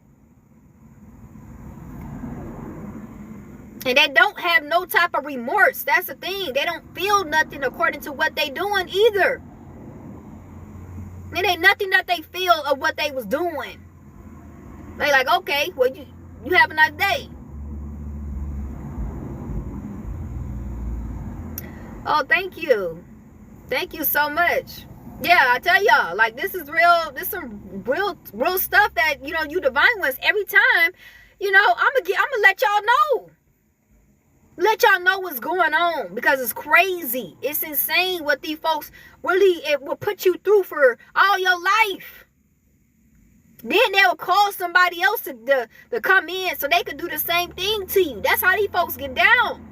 And they don't have no type of remorse. That's the thing. They don't feel nothing according to what they doing either. It ain't nothing that they feel of what they was doing. They like, okay, well, you have a nice day. Oh, thank you. Thank you so much. Yeah, I tell y'all, like, this is real. This some real stuff that, you divine ones, every time, I'm gonna let y'all know. Let y'all know what's going on, because it's crazy. It's insane what these folks really, it will put you through for all your life. Then they'll call somebody else to come in so they could do the same thing to you. That's how these folks get down.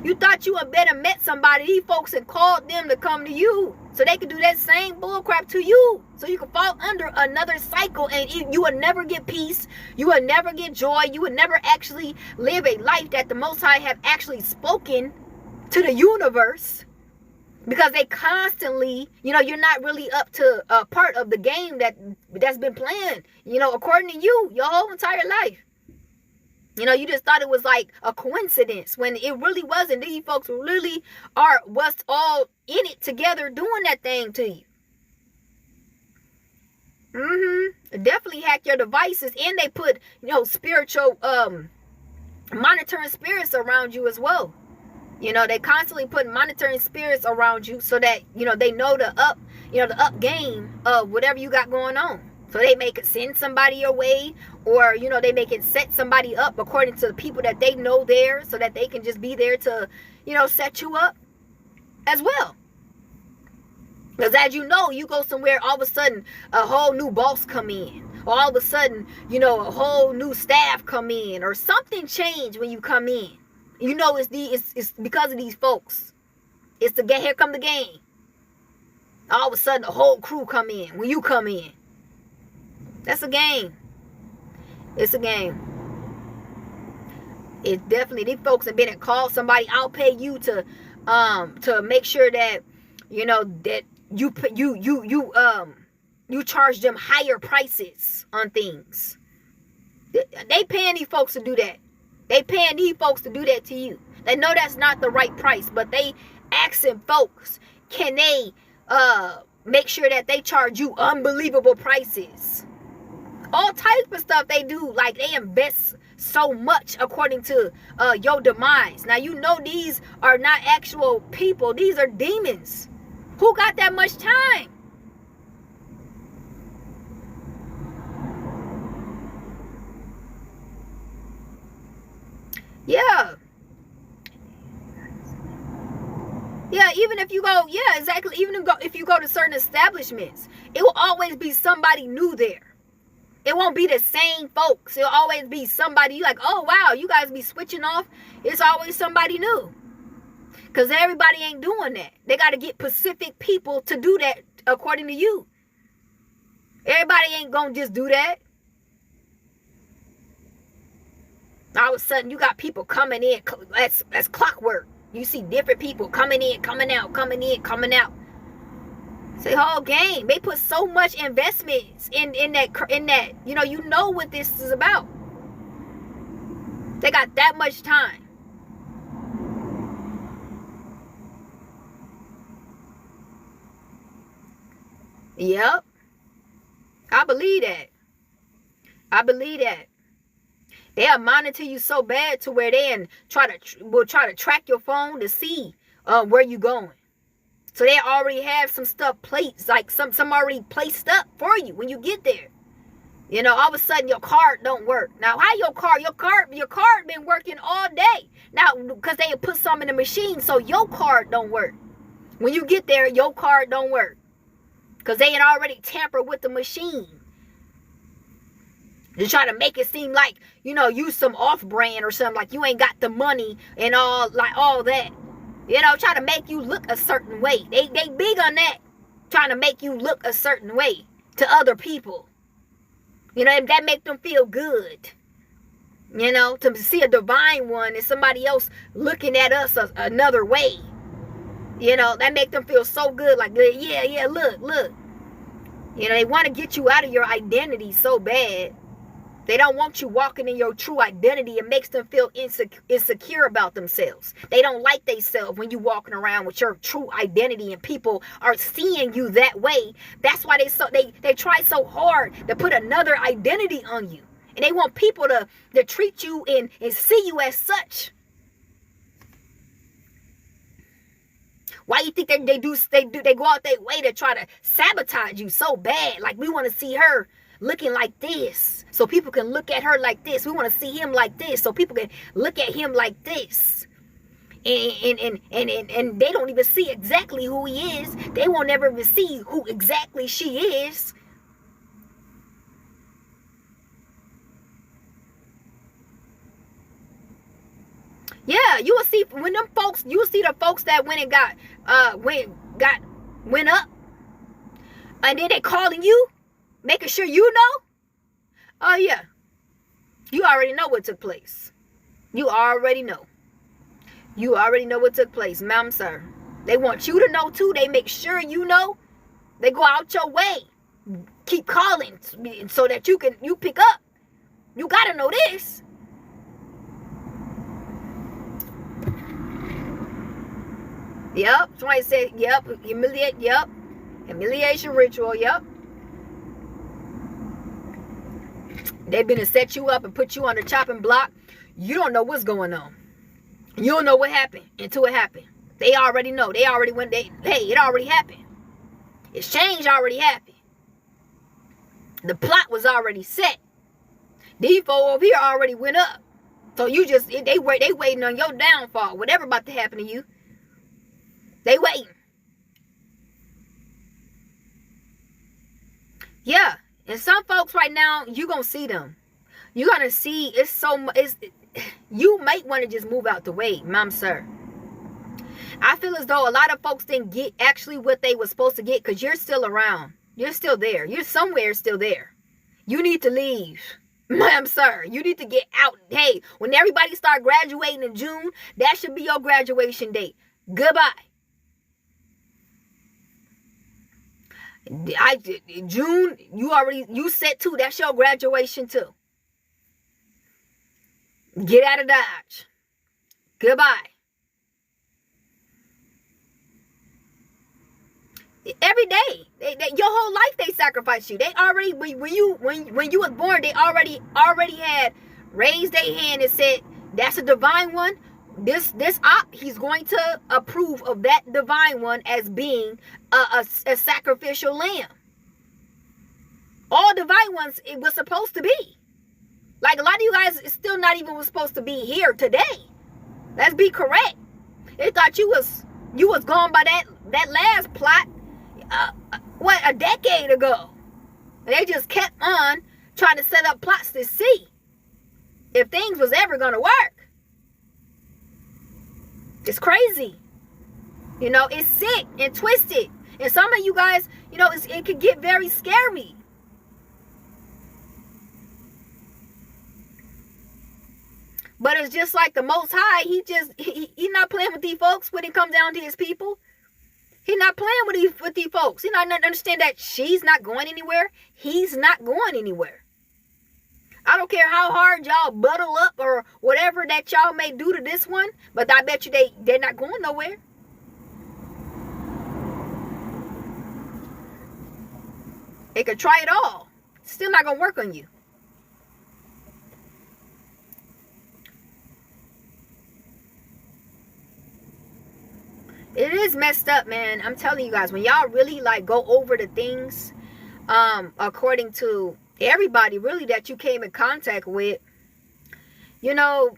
You thought you had better met somebody. These folks had called them to come to you so they could do that same bullcrap to you. So you could fall under another cycle, and you would never get peace. You would never get joy. You would never actually live a life that the Most High have actually spoken to the universe, because they constantly, you're not really up to a part of the game that's been planned, according to you, your whole entire life. You just thought it was like a coincidence when it really wasn't. These folks really was all in it together doing that thing to you. Definitely hack your devices, and they put, spiritual monitoring spirits around you as well. They constantly put monitoring spirits around you so that, they know the up game of whatever you got going on. So they may send somebody your way, or, they may set somebody up according to the people that they know there, so that they can just be there to, set you up as well. Because as you know, you go somewhere, all of a sudden, a whole new boss come in. Or all of a sudden, a whole new staff come in. Or something change when you come in. It's because of these folks. It's here come the game. All of a sudden, the whole crew come in when you come in. That's a game. It's a game. It's definitely, these folks have been and called somebody. I'll pay you to make sure that that you charge them higher prices on things. They paying these folks to do that. They paying these folks to do that to you. They know that's not the right price, but they asking folks, can they make sure that they charge you unbelievable prices? All types of stuff they do, like they invest so much according to your demise. Now, these are not actual people. These are demons. Who got that much time? Yeah. Yeah, even if you go, yeah, exactly. Even if you go to certain establishments, it will always be somebody new there. It won't be the same folks. It'll always be somebody. You like, oh, wow, you guys be switching off. It's always somebody new. Because everybody ain't doing that. They got to get specific people to do that according to you. Everybody ain't going to just do that. All of a sudden, you got people coming in. That's clockwork. You see different people coming in, coming out, coming in, coming out. It's a whole game. They put so much investments in that. You know what this is about. They got that much time. Yep. I believe that. I believe that. They'll monitor you so bad to where they will try to track your phone to see where you going. So they already have some stuff placed, like some already placed up for you when you get there. All of a sudden your card don't work. Now, how your card been working all day. Now, because they put some in the machine, so your card don't work. When you get there, your card don't work. Because they had already tampered with the machine. To try to make it seem like, you some off-brand or something, like you ain't got the money and all that. Try to make you look a certain way. They big on that. Trying to make you look a certain way to other people. That make them feel good. To see a divine one and somebody else looking at us another way. That make them feel so good. Like, yeah, look. They want to get you out of your identity so bad. They don't want you walking in your true identity. It makes them feel insecure about themselves. They don't like themselves when you walking around with your true identity and people are seeing you that way. That's why they try so hard to put another identity on you. And they want people to treat you and see you as such. Why you think they go out their way to try to sabotage you so bad? Like, we want to see her looking like this, so people can look at her like this. We want to see him like this, so people can look at him like this. And they don't even see exactly who he is. They won't ever even see who exactly she is. Yeah, you will see when them folks. You will see the folks that went up, and then they calling you, making sure you know. Oh yeah, you already know what took place. You already know. You already know what took place, ma'am, sir. They want you to know too. They make sure you know. They go out your way, keep calling so that you pick up. You gotta know this. Yep. Somebody said, yep. Yep. Humiliation ritual. Yep. They've been to set you up and put you on the chopping block. You don't know what's going on. You don't know what happened until it happened. They already know. They already went. Hey, it already happened. Exchange already happened. The plot was already set. These folks over here already went up. So you just they waiting on your downfall. Whatever about to happen to you. They waiting. Yeah. And some folks right now, you gonna see them. You gonna see you might want to just move out the way, ma'am, sir. I feel as though a lot of folks didn't get actually what they were supposed to get because you're still around. You're still there. You're somewhere still there. You need to leave, ma'am, sir. You need to get out. Hey, when everybody start graduating in June, that should be your graduation date. Goodbye. June, you set too. That's your graduation too. Get out of Dodge. Goodbye. Every day, your whole life they sacrifice you. They already when you was born, they already had raised their hand and said, "That's a divine one." This op, he's going to approve of that divine one as being a sacrificial lamb. All divine ones it was supposed to be. Like a lot of you guys is still not even was supposed to be here today. Let's be correct. They thought you was gone by that last plot. A decade ago. And they just kept on trying to set up plots to see if things was ever gonna work. It's crazy. It's sick and twisted. And some of you guys, it could get very scary. But it's just like the Most High. He not playing with these folks when it comes down to his people. He not playing with these folks. He not understand that she's not going anywhere. He's not going anywhere. I don't care how hard y'all buttle up or whatever that y'all may do to this one, but I bet you they're not going nowhere. They could try it all. Still not gonna work on you. It is messed up, man. I'm telling you guys, when y'all really like go over the things, according to everybody really that you came in contact with, you know,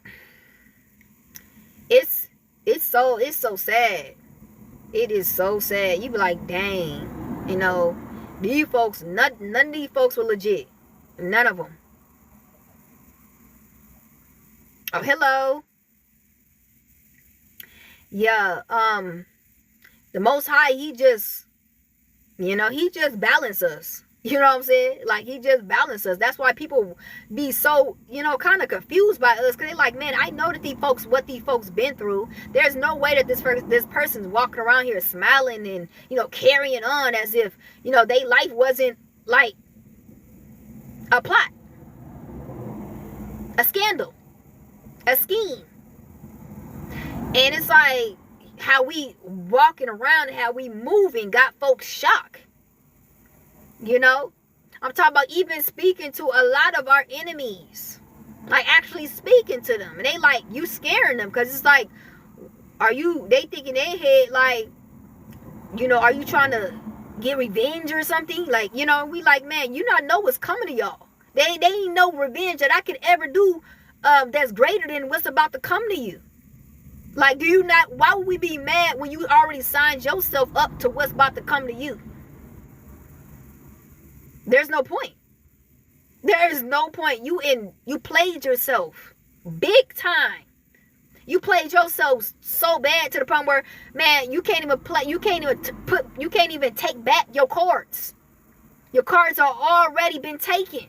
it's so sad. It is so sad. You be like, dang, you know, these folks, none of these folks were legit. None of them. Oh, hello. Yeah, the Most High, he just, you know, he just balances us. You know what I'm saying? Like, he just balances us. That's why people be so, you know, kind of confused by us. Because they're like, man, I know that what these folks been through. There's no way that this person's walking around here smiling and, you know, carrying on as if, you know, their life wasn't, like, a plot. A scandal. A scheme. And it's like how we walking around and how we moving got folks shocked. You know? I'm talking about even speaking to a lot of our enemies. Like actually speaking to them. And they like, you scaring them. Because it's like, they think in their head like, you know, are you trying to get revenge or something? Like, you know, we like, man, you not know what's coming to y'all. They ain't no revenge that I could ever do that's greater than what's about to come to you. Like, do you not, why would we be mad when you already signed yourself up to what's about to come to you? There's no point. There's no point. You played yourself big time. You played yourself so bad to the point where, man, you can't even play, you can't even take back your cards. Your cards are already been taken.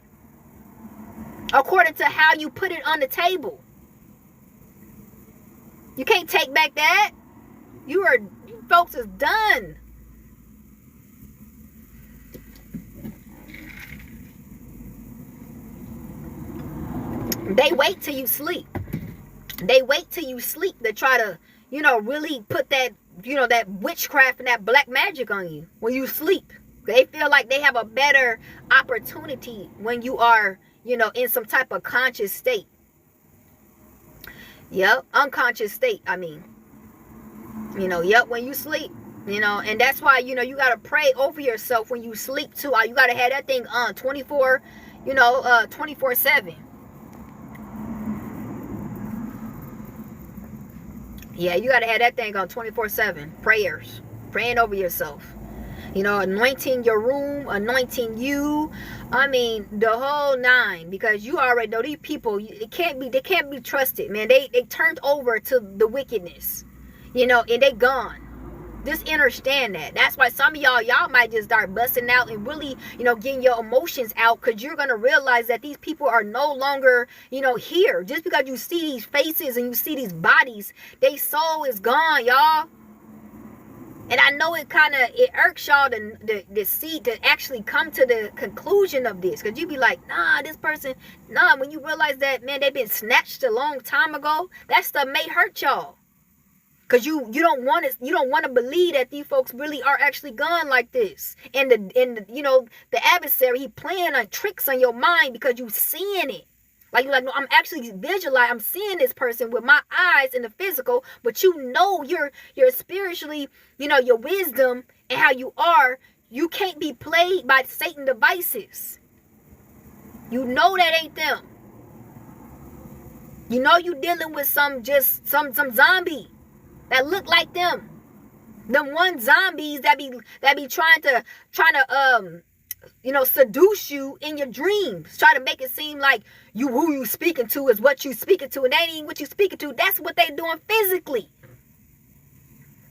According to how you put it on the table. You can't take back that. You folks is done. They wait till you sleep. They wait till you sleep to try to, you know, really put that, you know, that witchcraft and that black magic on you when you sleep. They feel like they have a better opportunity when you are, you know, in some type of conscious state. Yep, unconscious state, I mean. You know, yep, when you sleep. You know, and that's why, you know, you got to pray over yourself when you sleep too. You got to have that thing on 24, you know, 24/7. Yeah, you got to have that thing on 24/7. Prayers. Praying over yourself. You know, anointing your room, anointing you. I mean, the whole nine. Because you already know these people, they can't be trusted, man. They turned over to the wickedness. You know, and they gone. Just understand that. That's why some of y'all might just start busting out and really, you know, getting your emotions out, because you're going to realize that these people are no longer, you know, here. Just because you see these faces and you see these bodies, their soul is gone, y'all. And I know it irks y'all to see, to actually come to the conclusion of this. Because you be like, nah, this person, nah. When you realize that, man, they've been snatched a long time ago, that stuff may hurt y'all. Because you don't want to believe that these folks really are actually gone like this. And the you know, the adversary, he playing on tricks on your mind because you seeing it. Like, you're like, no, I'm actually visualizing, I'm seeing this person with my eyes in the physical, but you know you're spiritually, you know, your wisdom and how you are, you can't be played by Satan devices. You know that ain't them. You know you dealing with some zombie that look like them. Them one zombies that be trying to you know, seduce you in your dreams. Try to make it seem like who you speaking to is what you speaking to. And that ain't what you speaking to. That's what they doing physically.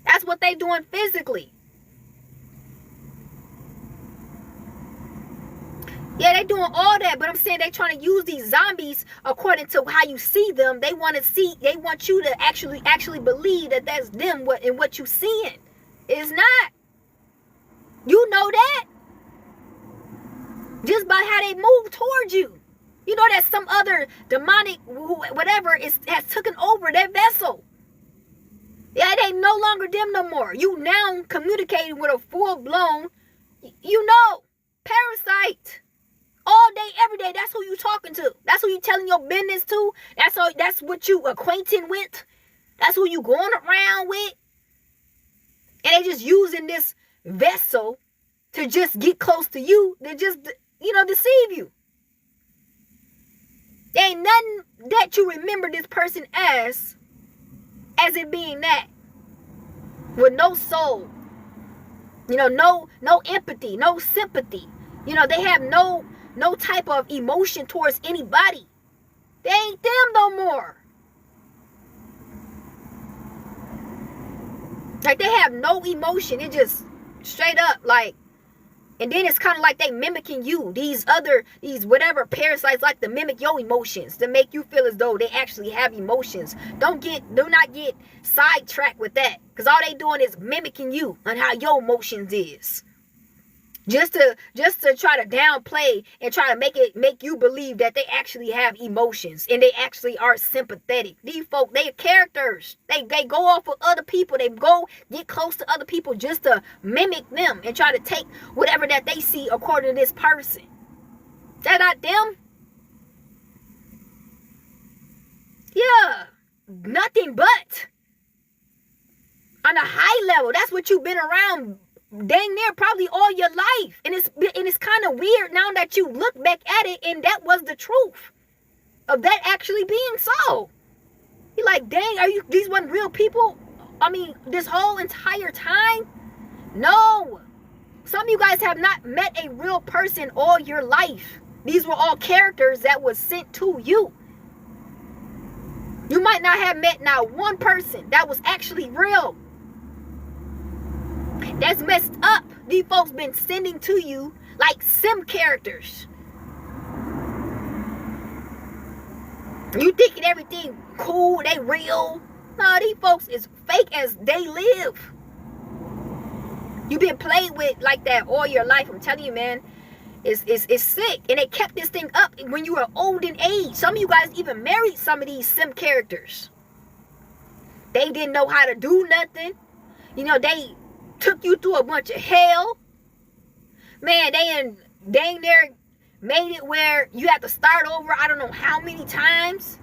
That's what they doing physically. Yeah, they doing all that, but I'm saying they trying to use these zombies according to how you see them. They want you to actually believe that that's them and what you seeing. It's not. You know that just by how they move towards you. You know that some other demonic whatever has taken over that vessel. Yeah, it ain't no longer them no more. You now communicating with a full-blown, parasite. All day, every day, that's who you talking to. That's who you telling your business to. That's what you acquainted with. That's who you going around with. And they just using this vessel to just get close to you, to just, deceive you. There ain't nothing that you remember this person as it being that. With no soul. No empathy, no sympathy. They have no type of emotion towards anybody. They ain't them no more. Like, they have no emotion. It just straight up like, and then it's kind of like they mimicking you. These whatever parasites like to mimic your emotions to make you feel as though they actually have emotions. Do not get sidetracked with that, because all they doing is mimicking you and how your emotions is. Just to try to downplay and try to make you believe that they actually have emotions and they actually are sympathetic. These folk, they are characters. They go off of other people. They go get close to other people just to mimic them and try to take whatever that they see according to this person. That not them? Yeah, nothing but. On a high level, that's what you've been around dang near probably all your life. And it's kind of weird now that you look back at it and that was the truth of that actually being so. You're like, dang, these weren't real people? I mean, this whole entire time? No. Some of you guys have not met a real person all your life. These were all characters that was sent to you. You might not have met not one person that was actually real. That's messed up. These folks been sending to you like sim characters. You thinking everything cool, they real. No, these folks is fake as they live. You been played with like that all your life. I'm telling you, man. It's sick. And they kept this thing up when you were old in age. Some of you guys even married some of these sim characters. They didn't know how to do nothing. They took you through a bunch of hell. Man, they dang near made it where you have to start over I don't know how many times.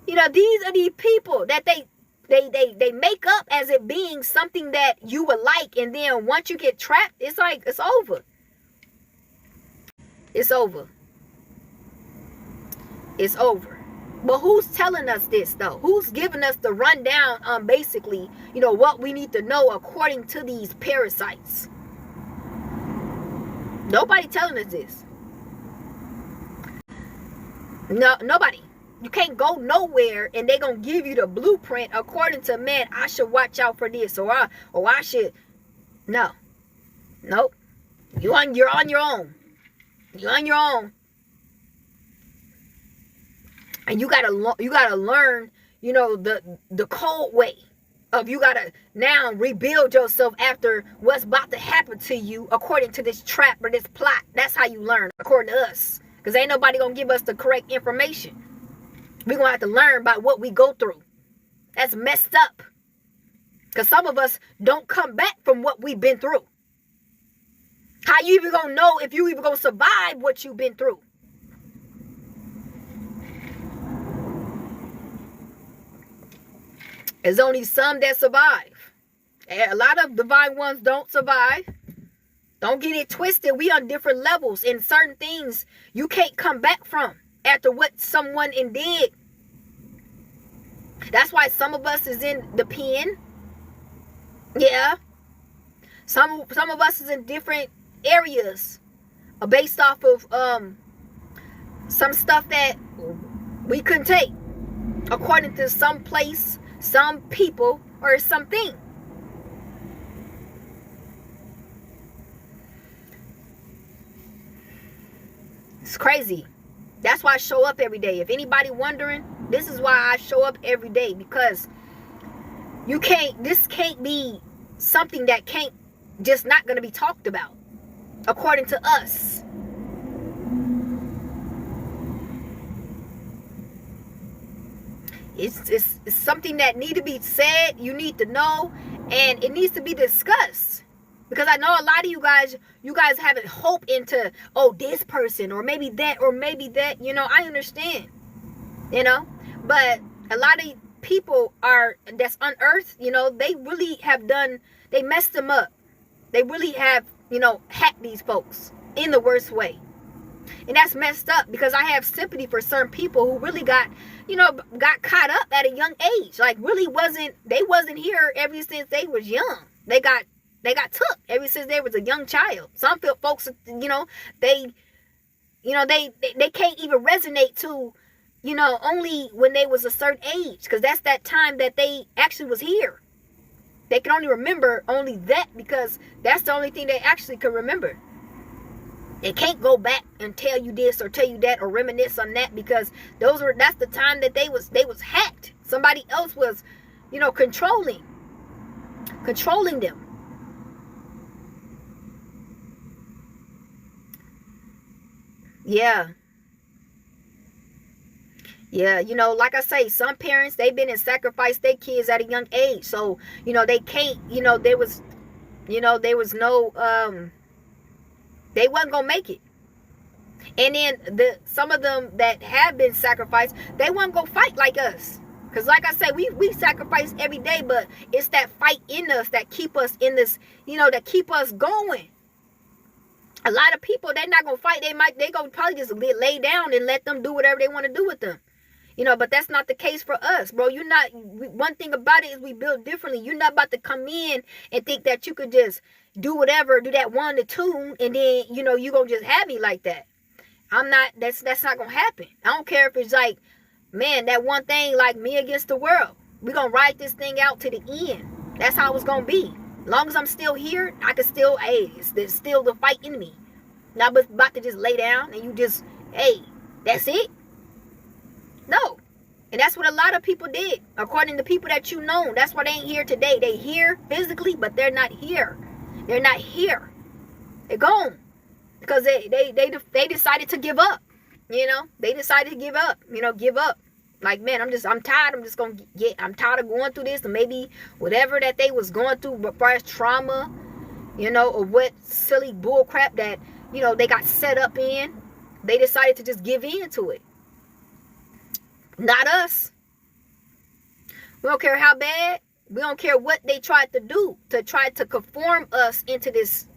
These are these people that they make up as it being something that you would like, and then once you get trapped, it's like it's over. It's over. It's over. But who's telling us this though? Who's giving us the rundown on basically, what we need to know according to these parasites? Nobody telling us this. No, nobody. You can't go nowhere and they're gonna give you the blueprint according to, man, I should watch out for this or I should. No. Nope. You're on your own. You're on your own. And you gotta learn, the cold way of you gotta now rebuild yourself after what's about to happen to you according to this trap or this plot. That's how you learn, according to us. Because ain't nobody gonna give us the correct information. We're gonna have to learn about what we go through. That's messed up. Because some of us don't come back from what we've been through. How you even gonna know if you even gonna survive what you've been through? There's only some that survive. A lot of divine ones don't survive. Don't get it twisted. We on different levels. And certain things you can't come back from after what someone did. That's why some of us is in the pen. Yeah. Some of us is in different areas based off of some stuff that we couldn't take according to some place, some people, or something. It's crazy. That's why I show up every day. If anybody wondering, this is why I show up every day, because this can't be something that can't just not going to be talked about according to us. It's something that need to be said. You need to know, and it needs to be discussed. Because I know a lot of you guys have hope into, oh, this person, or maybe that, or maybe that. You know, I understand. You know, but a lot of people that's unearthed, you know, they really they messed them up. They really have, you know, hacked these folks in the worst way. And that's messed up, because I have sympathy for certain people who really got caught up at a young age. Like, really they wasn't here ever since they was young. They got took ever since they was a young child. Some folks, you know, they can't even resonate to, you know, only when they was a certain age, because that's that time that they actually was here. They can only remember only that, because that's the only thing they actually can remember. They can't go back and tell you this or tell you that or reminisce on that, because that's the time that they was hacked. Somebody else was, you know, controlling them. Yeah. Yeah, you know, like I say, some parents, they've been and sacrificed their kids at a young age. So, you know, they can't, you know, there was no, they wasn't going to make it. And then some of them that have been sacrificed, they wasn't going to fight like us. Because like I said, we sacrifice every day, but it's that fight in us that keep us in this, you know, that keep us going. A lot of people, they're not going to fight. They going to probably just lay down and let them do whatever they want to do with them. You know, but that's not the case for us, bro. One thing about it is we build differently. You're not about to come in and think that you could just do whatever, do that one to tune, and then, you know, you going to just have me like that. That's not going to happen. I don't care if it's like, man, that one thing, like me against the world. We're going to ride this thing out to the end. That's how it's going to be. As long as I'm still here, I can still, there's still the fight in me. Not about to just lay down and you just, that's it. No. And that's what a lot of people did, according to people that you know. That's why they ain't here today. They here physically, but they're not here. They're not here. They're gone. Because they decided to give up. You know, they decided to give up. You know, give up. Like, man, I'm tired. I'm tired of going through this. And maybe whatever that they was going through, but far as trauma, you know, or what silly bull crap that, you know, they got set up in. They decided to just give in to it. Not us. We don't care how bad. We don't care what they tried to do to try to conform us into this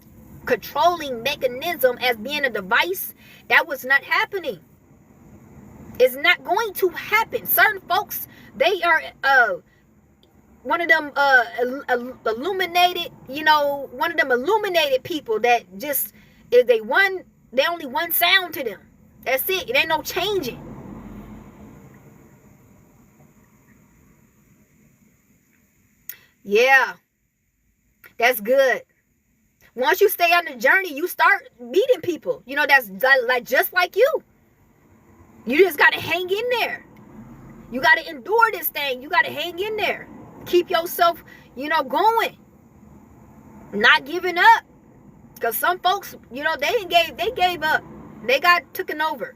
controlling mechanism as being a device. That was not happening. It's not going to happen. Certain folks, they are one of them illuminated, you know, one of them illuminated people that just, if they only one sound to them. That's it. It ain't no changing. Yeah, that's good. Once you stay on the journey, you start meeting people, you know, that's like just like you. You just got to hang in there. You got to endure this thing. You got to hang in there. Keep yourself, you know, going. Not giving up. Because some folks, you know, they gave up. They got taken over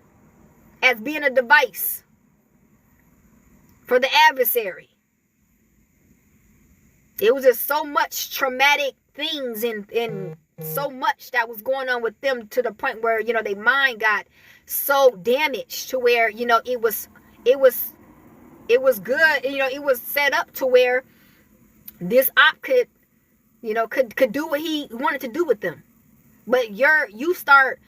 as being a device for the adversary. It was just so much traumatic things and so much that was going on with them, to the point where, you know, their mind got so damaged to where, you know, it was good, you know, it was set up to where this op could do what he wanted to do with them. But you start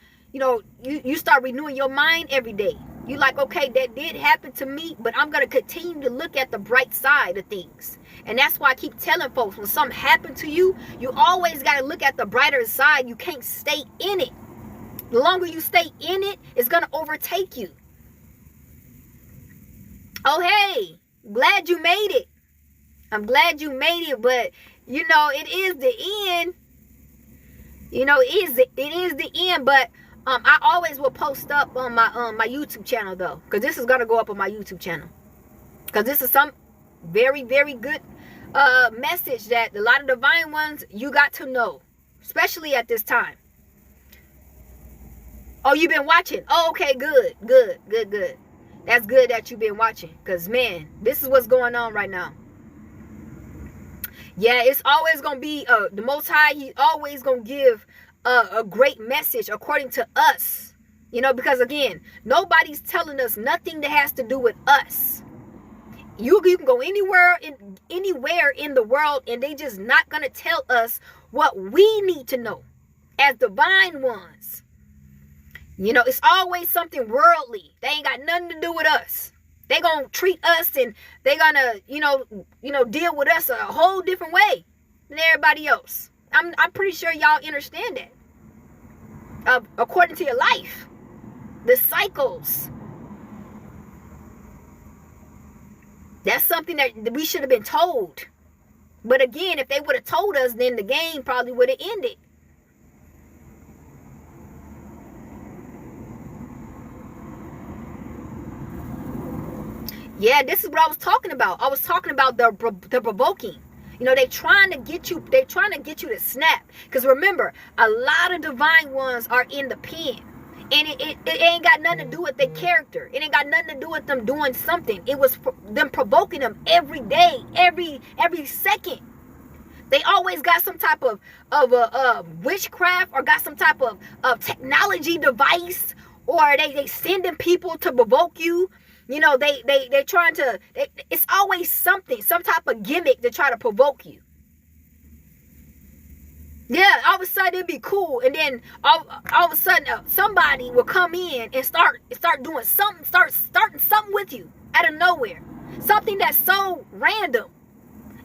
renewing your mind every day. You like, okay, that did happen to me, but I'm going to continue to look at the bright side of things. And that's why I keep telling folks, when something happened to you, you always got to look at the brighter side. You can't stay in it. The longer you stay in it, it's going to overtake you. Oh, hey, glad you made it. I'm glad you made it, but, you know, it is the end. You know, it is the end, but I always will post up on my YouTube channel though, because this is gonna go up on my YouTube channel, because this is some very, very good message that a lot of divine ones you got to know, especially at this time. Oh, you've been watching? Oh, okay, good. That's good that you've been watching, because man, this is what's going on right now. Yeah, it's always gonna be the Most High. He always gonna give a great message according to us, you know, because again, nobody's telling us nothing that has to do with us. You can go anywhere in the world, and they just not gonna tell us what we need to know as divine ones. You know, it's always something worldly. They ain't got nothing to do with us. They gonna treat us, and they gonna, you know, deal with us a whole different way than everybody else. I'm pretty sure y'all understand that. According to your life, the cycles. That's something that we should have been told. But again, if they would have told us, then the game probably would have ended. Yeah, this is what I was talking about. I was talking about the provoking. You know, they're trying to get you to snap. Because remember, a lot of divine ones are in the pen. And it ain't got nothing to do with their character. It ain't got nothing to do with them doing something. It was them provoking them every day, every second. They always got some type of witchcraft, or got some type of technology device, or they sending people to provoke you. You know, they're trying to, it's always something, some type of gimmick to try to provoke you. Yeah, all of a sudden it'd be cool, and then all of a sudden somebody will come in and start doing something, starting something with you out of nowhere. Something that's so random.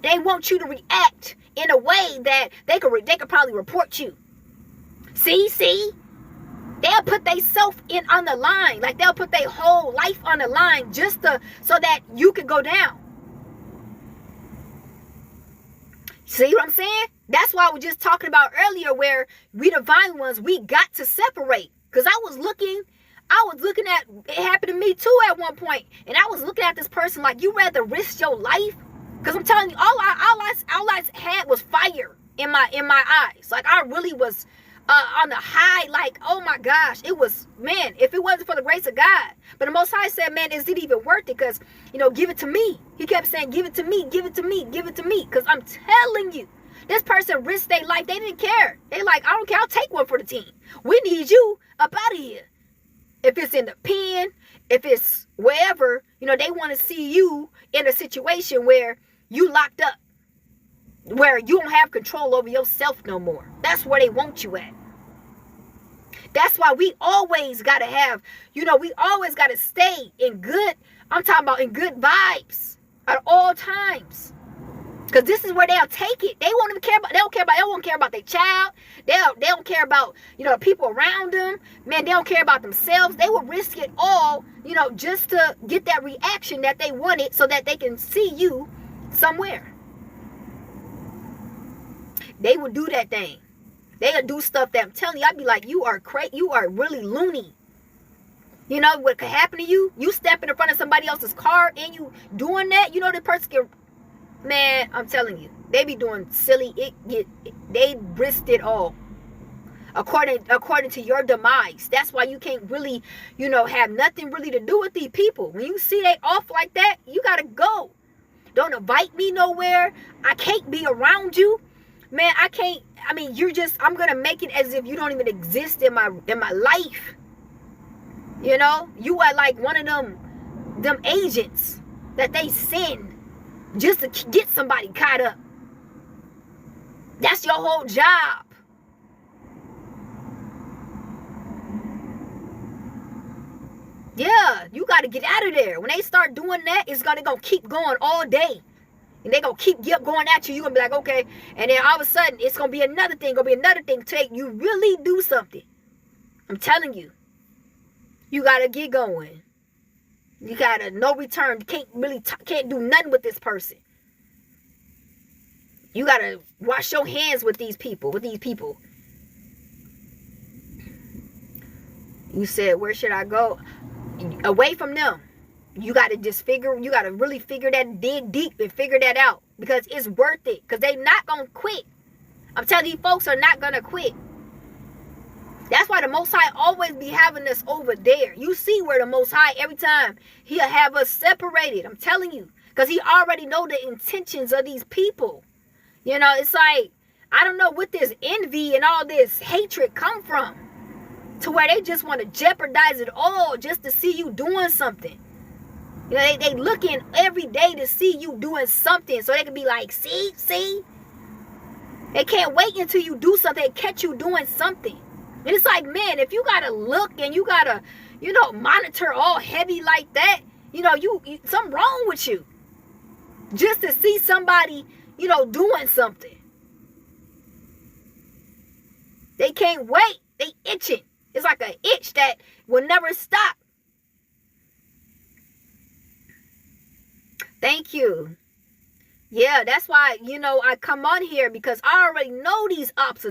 They want you to react in a way that they could probably report you. See? They'll put themselves on the line. Like, they'll put their whole life on the line just so that you could go down. See what I'm saying? That's why I was just talking about earlier, where we divine ones, we got to separate. Because I was looking at, it happened to me too at one point. And I was looking at this person like, you rather risk your life? Because I'm telling you, all I had was fire in my eyes. Like, I really was on the high, like, oh my gosh, it was, man, if it wasn't for the grace of God. But the Most High said, man, is it even worth it? Because, you know, give it to me. He kept saying, give it to me, give it to me, give it to me. Because I'm telling you, this person risked their life. They didn't care. They like, I don't care, I'll take one for the team. We need you up out of here. If it's in the pen, if it's wherever, you know, they want to see you in a situation where you locked up, where you don't have control over yourself no more. That's where they want you at. That's why we always got to have, you know, we always got to stay in good, I'm talking about in good vibes at all times. Because this is where they'll take it. They won't even care about, they won't care about their child. They don't care about, you know, people around them. Man, they don't care about themselves. They will risk it all, you know, just to get that reaction that they wanted, so that they can see you somewhere. They will do that thing. They'll do stuff that I'm telling you, I'd be like, you are crazy. You are really loony. You know what could happen to you? You stepping in front of somebody else's car and you doing that, you know, the person can, man, I'm telling you, they be doing silly, they risked it all. According to your demise. That's why you can't really, you know, have nothing really to do with these people. When you see they off like that, you gotta go. Don't invite me nowhere. I can't be around you. Man, I can't, I mean, you're just, I'm going to make it as if you don't even exist in my life. You know, you are like one of them agents that they send just to get somebody caught up. That's your whole job. Yeah, you got to get out of there. When they start doing that, it's going to keep going all day. And they're going to keep going at you. You're going to be like, okay. And then all of a sudden, it's going to be another thing. Till you really do something. I'm telling you. You got to get going. You got to no return. You can't do nothing with this person. You got to wash your hands with these people. You said, where should I go? Away from them. You got to really figure that, dig deep and figure that out, because it's worth it, because they not going to quit. I'm telling you, folks are not going to quit. That's why the Most High always be having us over there. You see where the Most High, every time, he'll have us separated. I'm telling you, because he already know the intentions of these people. You know, it's like, I don't know what this envy and all this hatred come from, to where they just want to jeopardize it all just to see you doing something. You know, they looking every day to see you doing something, so they can be like, see? They can't wait until you do something and catch you doing something. And it's like, man, if you gotta look and you gotta, you know, monitor all heavy like that, you know, you something wrong with you. Just to see somebody, you know, doing something. They can't wait. They itching. It's like an itch that will never stop. Thank you. Yeah, that's why, you know, I come on here, because I already know these ops,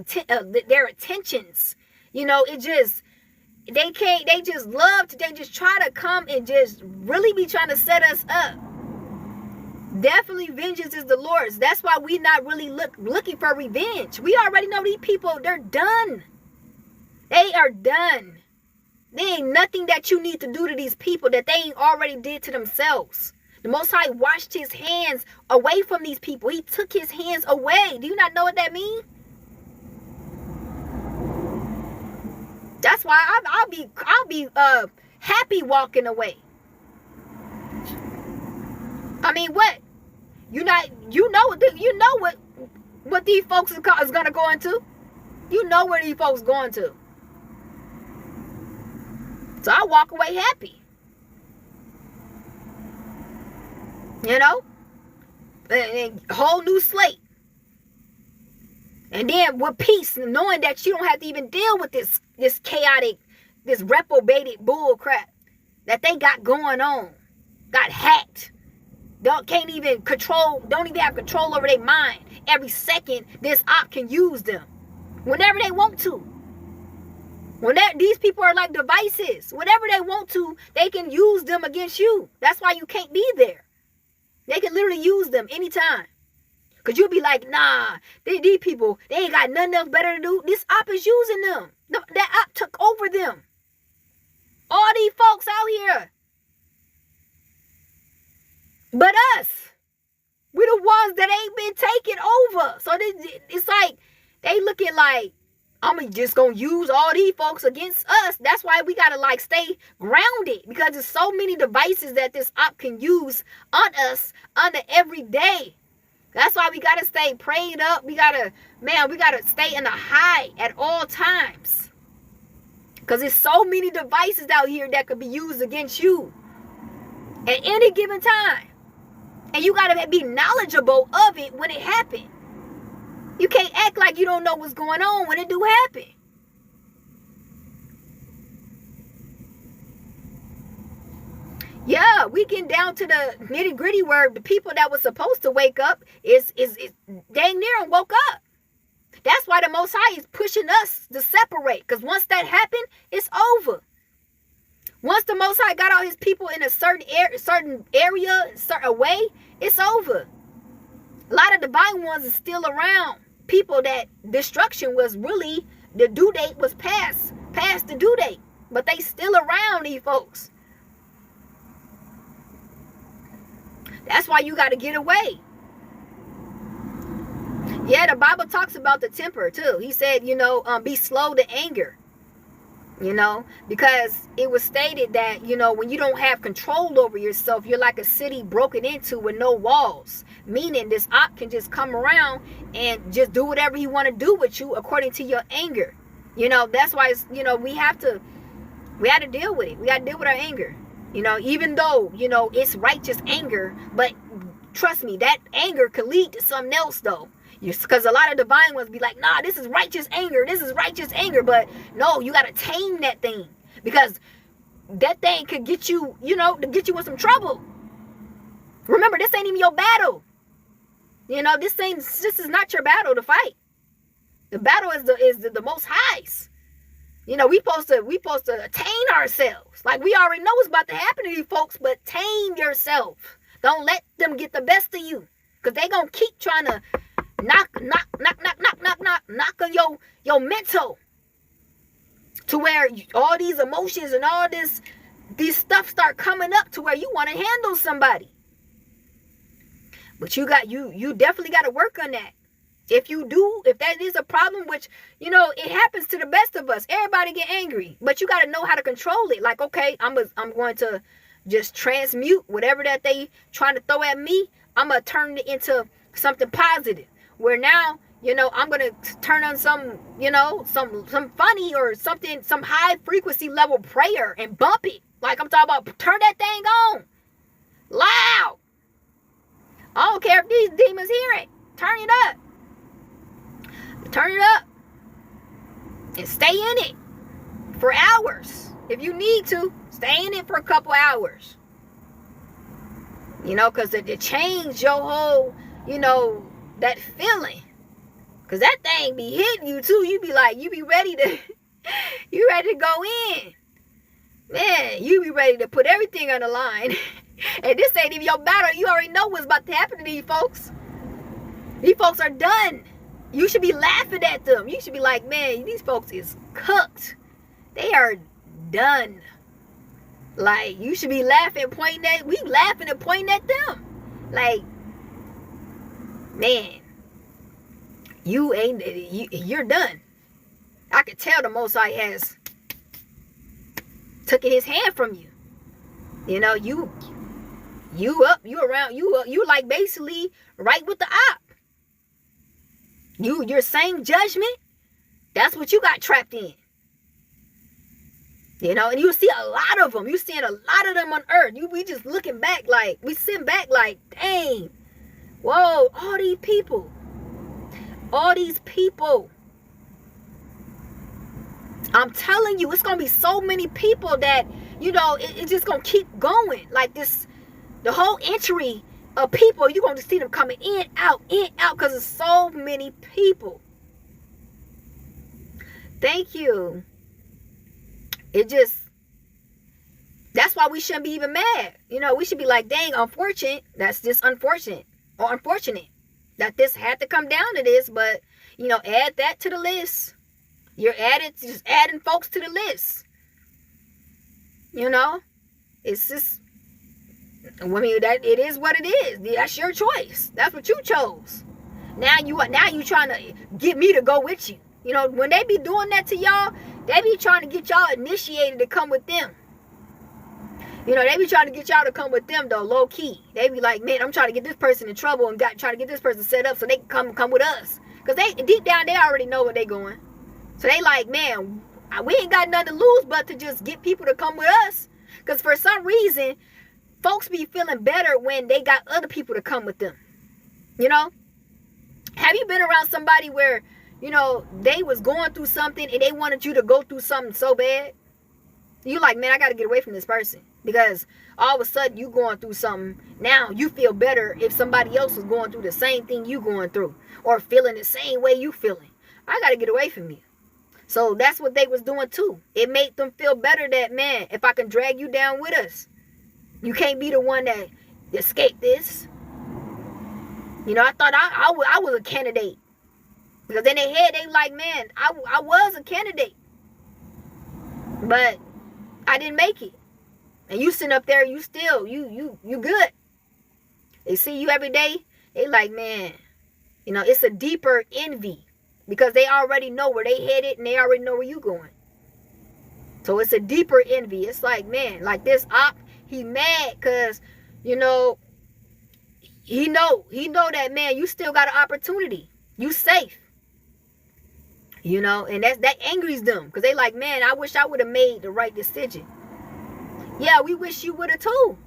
their intentions. You know, it just, they just try to come and just really be trying to set us up. Definitely vengeance is the Lord's. That's why we not really looking for revenge. We already know these people, they're done. They are done. There ain't nothing that you need to do to these people that they ain't already did to themselves. The Most High washed his hands away from these people. He took his hands away. Do you not know what that means? That's why I'll be happy walking away. I mean, what? You know what these folks is gonna go into. You know where these folks going to. So I walk away happy. You know, a whole new slate. And then with peace, knowing that you don't have to even deal with this chaotic, this reprobated bull crap that they got going on. Got hacked. Don't even have control over their mind. Every second, this op can use them whenever they want to. These people are like devices. Whenever they want to, they can use them against you. That's why you can't be there. They can literally use them anytime. Because you'll be like, nah, these people, they ain't got nothing else better to do. This op is using them. That op took over them. All these folks out here. But us, we're the ones that ain't been taken over. So it's like, they looking like, I'm just going to use all these folks against us. That's why we got to like stay grounded, because there's so many devices that this op can use on us under every day. That's why we got to stay prayed up. We got to stay in the high at all times. Because there's so many devices out here that could be used against you at any given time. And you got to be knowledgeable of it when it happened. You can't act like you don't know what's going on when it do happen. Yeah, we getting down to the nitty gritty where the people that was supposed to wake up is dang near and woke up. That's why the Most High is pushing us to separate. Because once that happened, it's over. Once the Most High got all his people in a certain area, certain way, it's over. A lot of divine ones is still around. People that destruction was really, the due date was past the due date. But they still around, these folks. That's why you got to get away. Yeah, the Bible talks about the temper too. He said, you know, be slow to anger. You know, because it was stated that, you know, when you don't have control over yourself, you're like a city broken into with no walls. Meaning this op can just come around and just do whatever he want to do with you according to your anger. You know, that's why, it's, you know, we have to deal with it. We got to deal with our anger. You know, even though, you know, it's righteous anger, but trust me, that anger could lead to something else though. Because a lot of divine ones be like, nah, this is righteous anger. This is righteous anger. But no, you got to tame that thing. Because that thing could get you, you know, to get you in some trouble. Remember, this ain't even your battle. You know, this is not your battle to fight. The battle is the Most High's. we supposed to tame ourselves. Like, we already know what's about to happen to you folks, but tame yourself. Don't let them get the best of you. Because they gonna keep trying to knock on your mental. To where all these emotions and all these stuff start coming up to where you want to handle somebody. But you definitely got to work on that. If that is a problem, which, it happens to the best of us. Everybody get angry. But you got to know how to control it. Like, okay, I'm going to just transmute whatever that they trying to throw at me. I'm going to turn it into something positive. Where now, I'm going to turn on some funny or something, some high frequency level prayer and bump it. Like, I'm talking about, turn that thing on. Loud. I don't care if these demons hear it. Turn it up. Turn it up. And stay in it for hours. If you need to, stay in it for a couple hours. Because it change your whole, that feeling. Because that thing be hitting you too. You be ready to, you ready to go in. Man, you be ready to put everything on the line. And this ain't even your battle. You already know what's about to happen to these folks. These folks are done. You should be laughing at them. You should be like, man, these folks is cooked. They are done. Like, you should be laughing, we laughing and pointing at them. Like, man, you're done. I could tell the Most High has took his hand from you. You like basically right with the op. Your same judgment, that's what you got trapped in. And you see a lot of them. You seeing a lot of them on earth. We just looking back like, we sitting back like, dang, whoa, all these people. I'm telling you, it's going to be so many people that, it's just going to keep going. Like this, the whole entry of people, you're going to see them coming in, out, because there's so many people. Thank you. That's why we shouldn't be even mad. We should be like, dang, unfortunate. That's just unfortunate. Or unfortunate that this had to come down to this, but, add that to the list. You're just adding folks to the list. It's just, that it is what it is. That's your choice. That's what you chose. Now you trying to get me to go with you. When they be doing that to y'all, they be trying to get y'all initiated to come with them. They be trying to get y'all to come with them though, low key. They be like, man, I'm trying to get this person in trouble and trying to get this person set up so they can come with us. Because deep down, they already know where they going. So they like, man, we ain't got nothing to lose but to just get people to come with us. Because for some reason, folks be feeling better when they got other people to come with them. Have you been around somebody where, they was going through something and they wanted you to go through something so bad? You like, man, I got to get away from this person. Because all of a sudden you going through something. Now you feel better if somebody else was going through the same thing you going through. Or feeling the same way you feeling. I got to get away from you. So that's what they was doing too. It made them feel better that, man, if I can drag you down with us, you can't be the one that escaped this. I thought I was a candidate. Because in their head, they like, man, I was a candidate. But I didn't make it. And you sitting up there, you good. They see you every day. They like, man, it's a deeper envy. Because they already know where they headed and they already know where you going. So it's a deeper envy. It's like, man, like this op, he mad because, he know that, man, you still got an opportunity. You safe. And that angers them. Because they like, man, I wish I would have made the right decision. Yeah, we wish you would have too.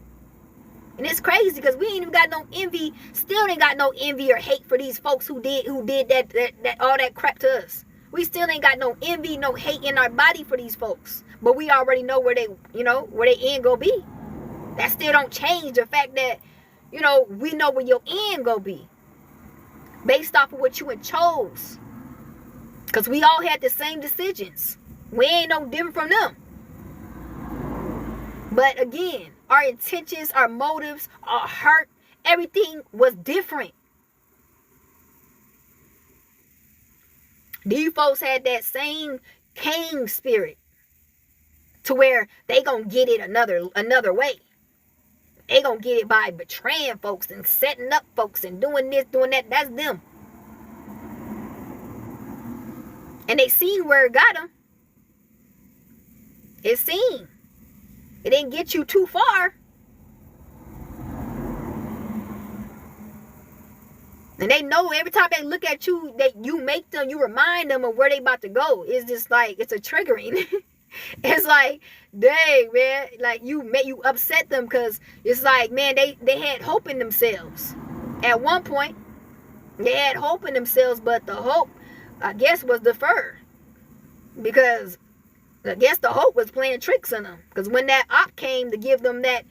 And it's crazy because we ain't even got no envy. Still ain't got no envy or hate for these folks who did that all that crap to us. We still ain't got no envy, no hate in our body for these folks. But we already know where they end gonna be. That still don't change the fact that, we know where your end gonna be. Based off of what you had chose. Because we all had the same decisions. We ain't no different from them. But again, our intentions, our motives, our heart, everything was different. These folks had that same Cain spirit, to where they gonna get it another way. They gonna get it by betraying folks and setting up folks and doing this, doing that. That's them. And they seen where it got them. It seen. It didn't get you too far. And they know every time they look at you, that you make them, you remind them of where they about to go. It's just like, it's a triggering. It's like, dang, man, like you upset them, because it's like, man, they had hope in themselves. At one point, they had hope in themselves, but the hope, I guess, was deferred, because I guess the hope was playing tricks on them. Because when that op came to give them that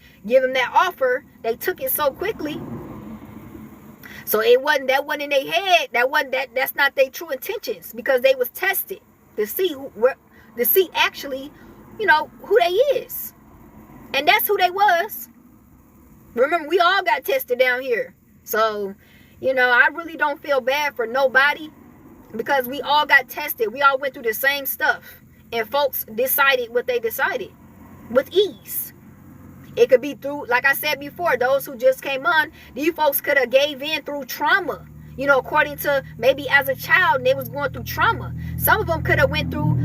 offer, they took it so quickly. So that wasn't in their head. That's not their true intentions, because they was tested to see actually, who they is. And that's who they was. Remember, we all got tested down here. So, I really don't feel bad for nobody, because we all got tested. We all went through the same stuff. And folks decided what they decided with ease. It could be through, like I said before, those who just came on, these folks could have gave in through trauma. According to maybe as a child, and they was going through trauma. Some of them could have went through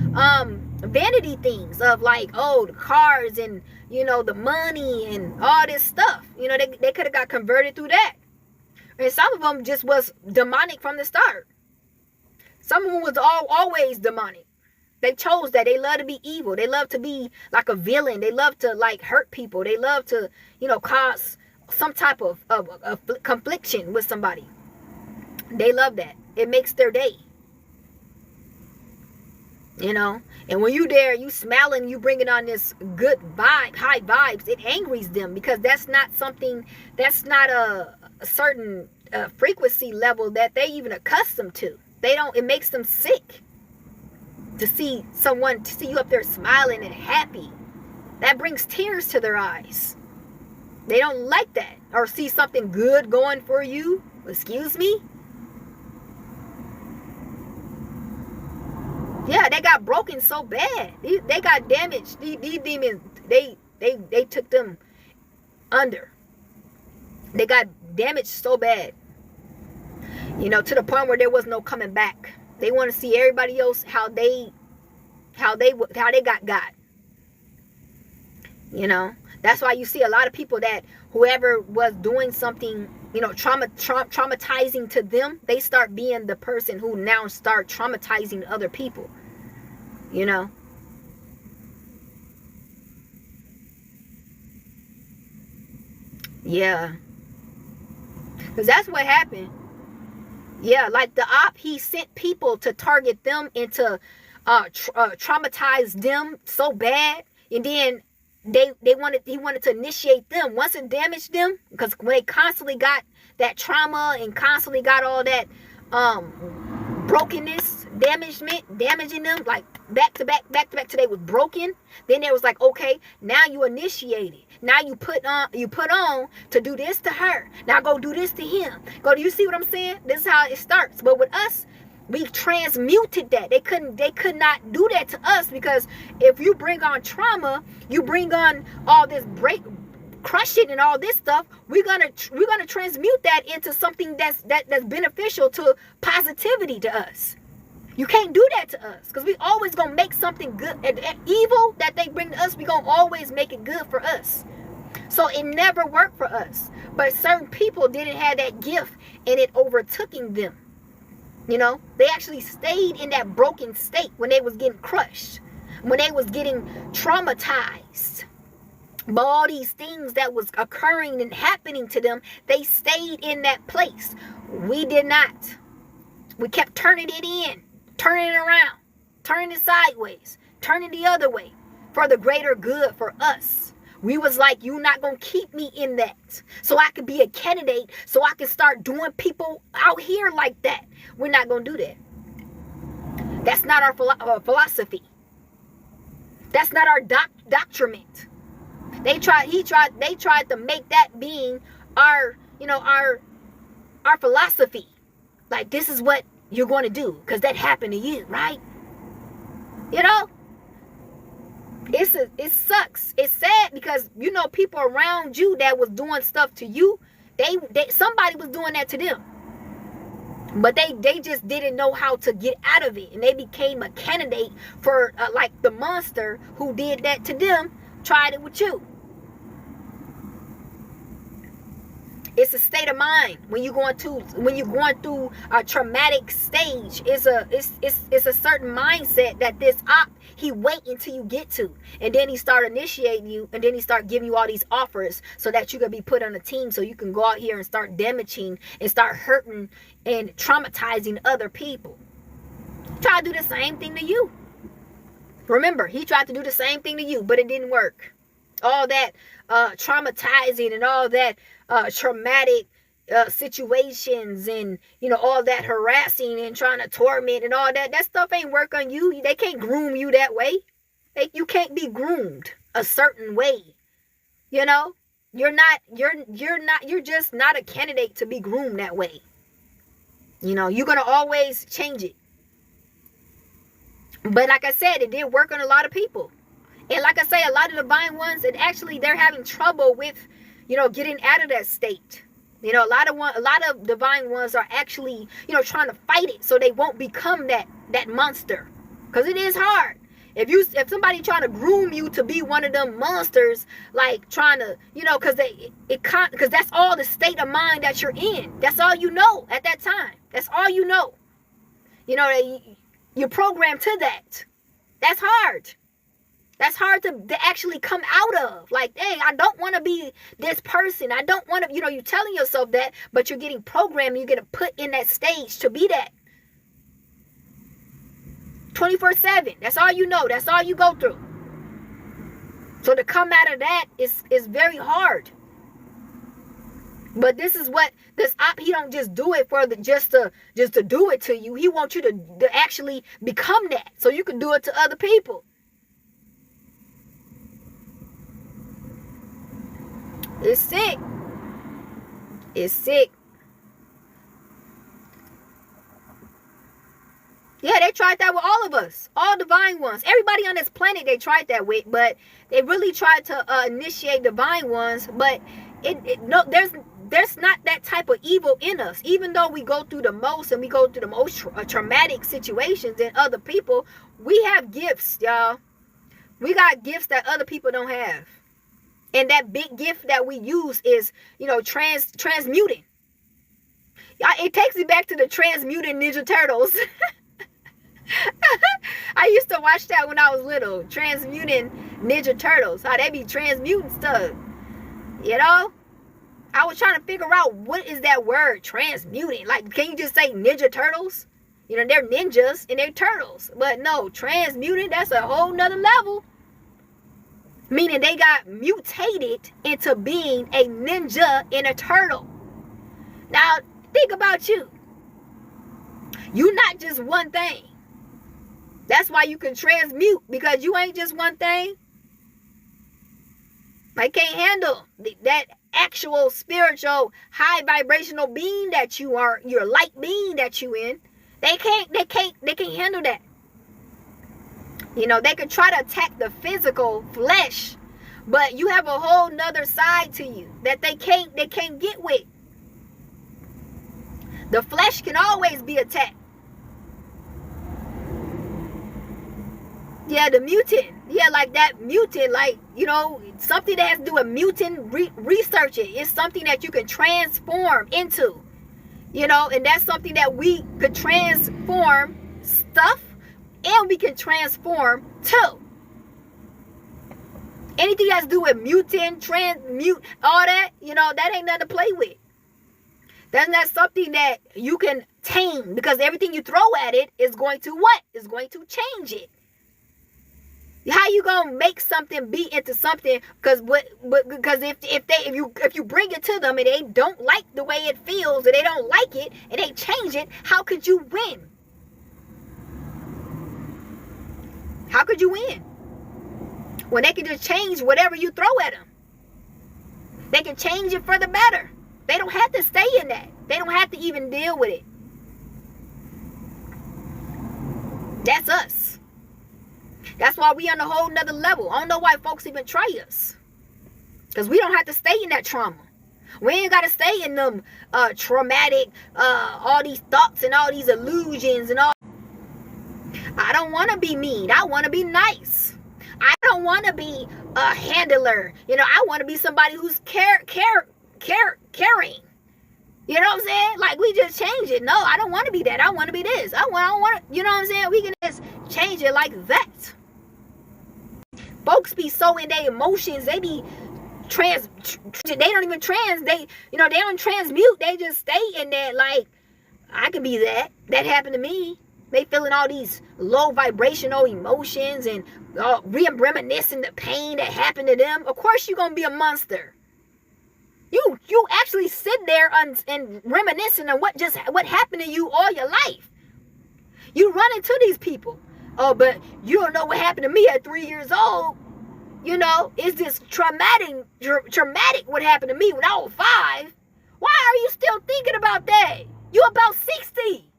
vanity things of like, the cars and, the money and all this stuff. They could have got converted through that. And some of them just was demonic from the start. Some of them was always demonic. They chose that. They love to be evil. They love to be like a villain. They love to like hurt people. They love to, cause some type of confliction with somebody. They love that. It makes their day. And when you there, you smiling, you bringing on this good vibe, high vibes, it angries them, because that's not a certain frequency level that they even accustomed to. It makes them sick to see you up there smiling and happy. That brings tears to their eyes. They don't like that. Or see something good going for you. Excuse me? Yeah, they got broken so bad. They got damaged. These demons, they took them under. They got damaged so bad. To the point where there was no coming back. They want to see everybody else how they got. That's why you see a lot of people that whoever was doing something, traumatizing to them, they start being the person who now start traumatizing other people. Yeah. Because that's what happened. Yeah, like the op, he sent people to target them and to traumatize them so bad, and then he wanted to initiate them. Once it damaged them, because when they constantly got that trauma and constantly got all that brokenness, damaging them, like back to back till they was broken. Then it was like, okay, now you initiated. Now you put on to do this to her. Now go do this to him. Do you see what I'm saying? This is how it starts. But with us, we transmuted that. They could not do that to us, because if you bring on trauma, you bring on all this crushing and all this stuff. We're gonna transmute that into something that's beneficial to positivity to us. You can't do that to us, because we always gonna make something good. And evil that they bring to us, we gonna always make it good for us. So it never worked for us. But certain people didn't have that gift, and it overtooking them. They actually stayed in that broken state when they was getting crushed, when they was getting traumatized by all these things that was occurring and happening to them. They stayed in that place. We did not. We kept turning it in, turning it around, turning it sideways, turning the other way for the greater good for us. We was like, you're not going to keep me in that. So I could be a candidate, so I can start doing people out here like that. We're not going to do that. That's not our philosophy. That's not our doctrine. They tried to make that being our, our philosophy. Like, this is what you're going to do because that happened to you, right? It sucks. It's sad because, people around you that was doing stuff to you, somebody was doing that to them. But they just didn't know how to get out of it. And they became a candidate for, like the monster who did that to them, tried it with you. It's a state of mind when you're going through a traumatic stage. It's a certain mindset that this op, he wait until you get to, and then he start initiating you, and then he start giving you all these offers so that you can be put on a team, so you can go out here and start damaging and start hurting and traumatizing other people. Try to do the same thing to you. Remember, he tried to do the same thing to you, but it didn't work. All that traumatizing and all that traumatic situations and all that harassing and trying to torment and all that stuff ain't work on you. They can't groom you that way. You can't be groomed a certain way. You're just not a candidate to be groomed that way. You're gonna always change it. But like I said, it did work on a lot of people. And like I say, a lot of divine ones, and actually they're having trouble with, getting out of that state. A lot of divine ones are actually, trying to fight it so they won't become that monster. Because it is hard. If somebody trying to groom you to be one of them monsters, like trying to, because that's all the state of mind that you're in. That's all you know at that time. That's all you know. You're programmed to that. That's hard. That's hard to actually come out of. Like, dang, I don't want to be this person. I don't want to, you're telling yourself that, but you're getting programmed. You're getting put in that stage to be that. 24/7. That's all you know. That's all you go through. So to come out of that is very hard. But this is what this op, he don't just do it for just to do it to you. He wants you to actually become that so you can do it to other people. It's sick. It's sick. Yeah, they tried that with all of us. All divine ones. Everybody on this planet they tried that with, but they really tried to initiate divine ones. But there's not that type of evil in us. Even though we go through the most and we go through the most traumatic situations than other people, we have gifts, y'all. We got gifts that other people don't have. And that big gift that we use is, transmuting. It takes me back to the Transmuting Ninja Turtles. I used to watch that when I was little. Transmuting Ninja Turtles. How they be transmuting stuff. I was trying to figure out, what is that word, transmuting? Like, can you just say Ninja Turtles? They're ninjas and they're turtles. But no, transmuting, that's a whole nother level. Meaning they got mutated into being a ninja and a turtle. Now, think about you. You're not just one thing. That's why you can transmute, because you ain't just one thing. They can't handle that actual spiritual high vibrational being that you are, your light being that you in. They can't handle that. They could try to attack the physical flesh, but you have a whole nother side to you that they can't get with. The flesh can always be attacked. Yeah, the mutant. Yeah, like that mutant, like, something that has to do with mutant, research it. It's something that you can transform into. And that's something that we could transform stuff, and we can transform too. Anything that has to do with mutant, transmute, all that, that ain't nothing to play with. That's not something that you can tame, because everything you throw at it is going to what? Is going to change it. How you gonna make something be into something? Because if you bring it to them and they don't like the way it feels, and they don't like it and they change it, how could you win? How could you win? when they can just change whatever you throw at them. They can change it for the better. They don't have to stay in that. They don't have to even deal with it. That's us. That's why we on a whole nother level. I don't know why folks even try us. Because we don't have to stay in that trauma. We ain't got to stay in them traumatic, all these thoughts and all these illusions and all. I don't want to be mean. I want to be nice. I don't want to be a handler. You know, I want to be somebody who's caring. You know what I'm saying? Like, we just change it. No, I don't want to be that. I want to be this. I don't want to, you know what I'm saying? We can just change it like that. Folks be so in their emotions. They be they don't even they don't transmute. They just stay in that, like, I could be that. That happened to me. They feeling all these low vibrational emotions and reminiscing the pain that happened to them. Of course you're going to be a monster. You actually sit there and reminiscing on what happened to you all your life. You run into these people. Oh, but you don't know what happened to me at 3 years old. You know, it's this traumatic what happened to me when I was 5. Why are you still thinking about that? You about 60.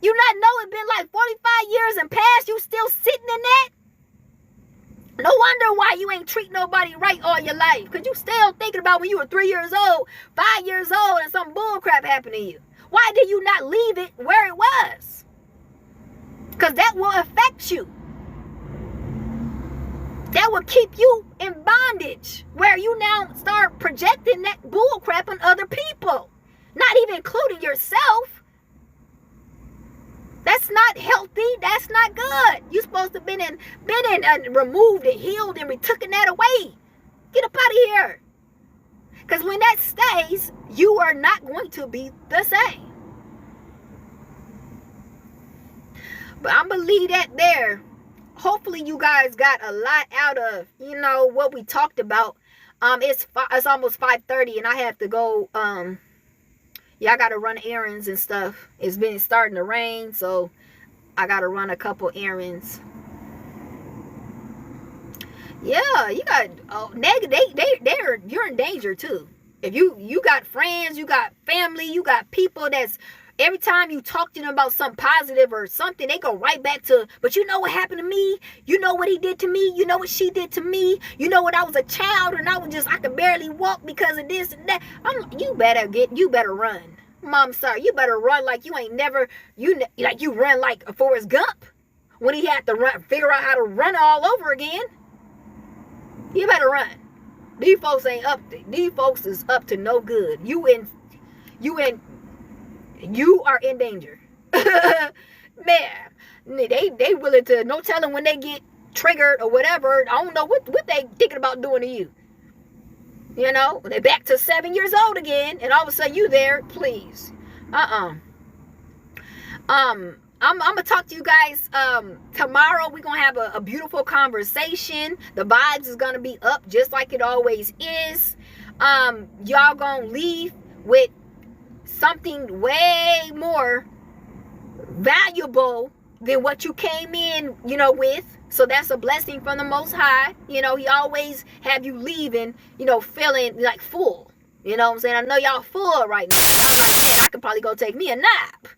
You not know it been like 45 years and past, you still sitting in that? No wonder why you ain't treat nobody right all your life. Because you still thinking about when you were 3 years old, 5 years old, and some bull crap happened to you. Why did you not leave it where it was? Because that will affect you. That will keep you in bondage. Where you now start projecting that bull crap on other people. Not even including yourself. That's not healthy. That's not good. You're supposed to have been removed and healed and taken that away. Get up out of here. Because when that stays, you are not going to be the same. But I'm going to leave that there. Hopefully you guys got a lot out of, you know, what we talked about. It's almost 5:30 and I have to go, yeah, I got to run errands and stuff. It's been starting to rain, so I got to run a couple errands. Yeah, you got you're in danger too. If you got friends, you got family, you got people that's every time you talk to them about something positive or something, they go right back to, but you know what happened to me? You know what he did to me? You know what she did to me? You know what, I was a child and I could barely walk because of this and that. You better run. Mom, sorry, you better run like you ain't never, you run like Forrest Gump when he had to figure out how to run all over again. You better run. These folks is up to no good. You are in danger. Man, they willing to, no telling when they get triggered or whatever. I don't know what they thinking about doing to you. You know, they're back to 7 years old again, and all of a sudden you there, please. I'm gonna talk to you guys tomorrow. We're gonna have a beautiful conversation. The vibes is gonna be up just like it always is. Y'all gonna leave with something way more valuable than what you came in, you know, with. So that's a blessing from the Most High. You know, he always have you leaving, you know, feeling like full. You know what I'm saying? I know y'all full right now. I'm like, man, I could probably go take me a nap.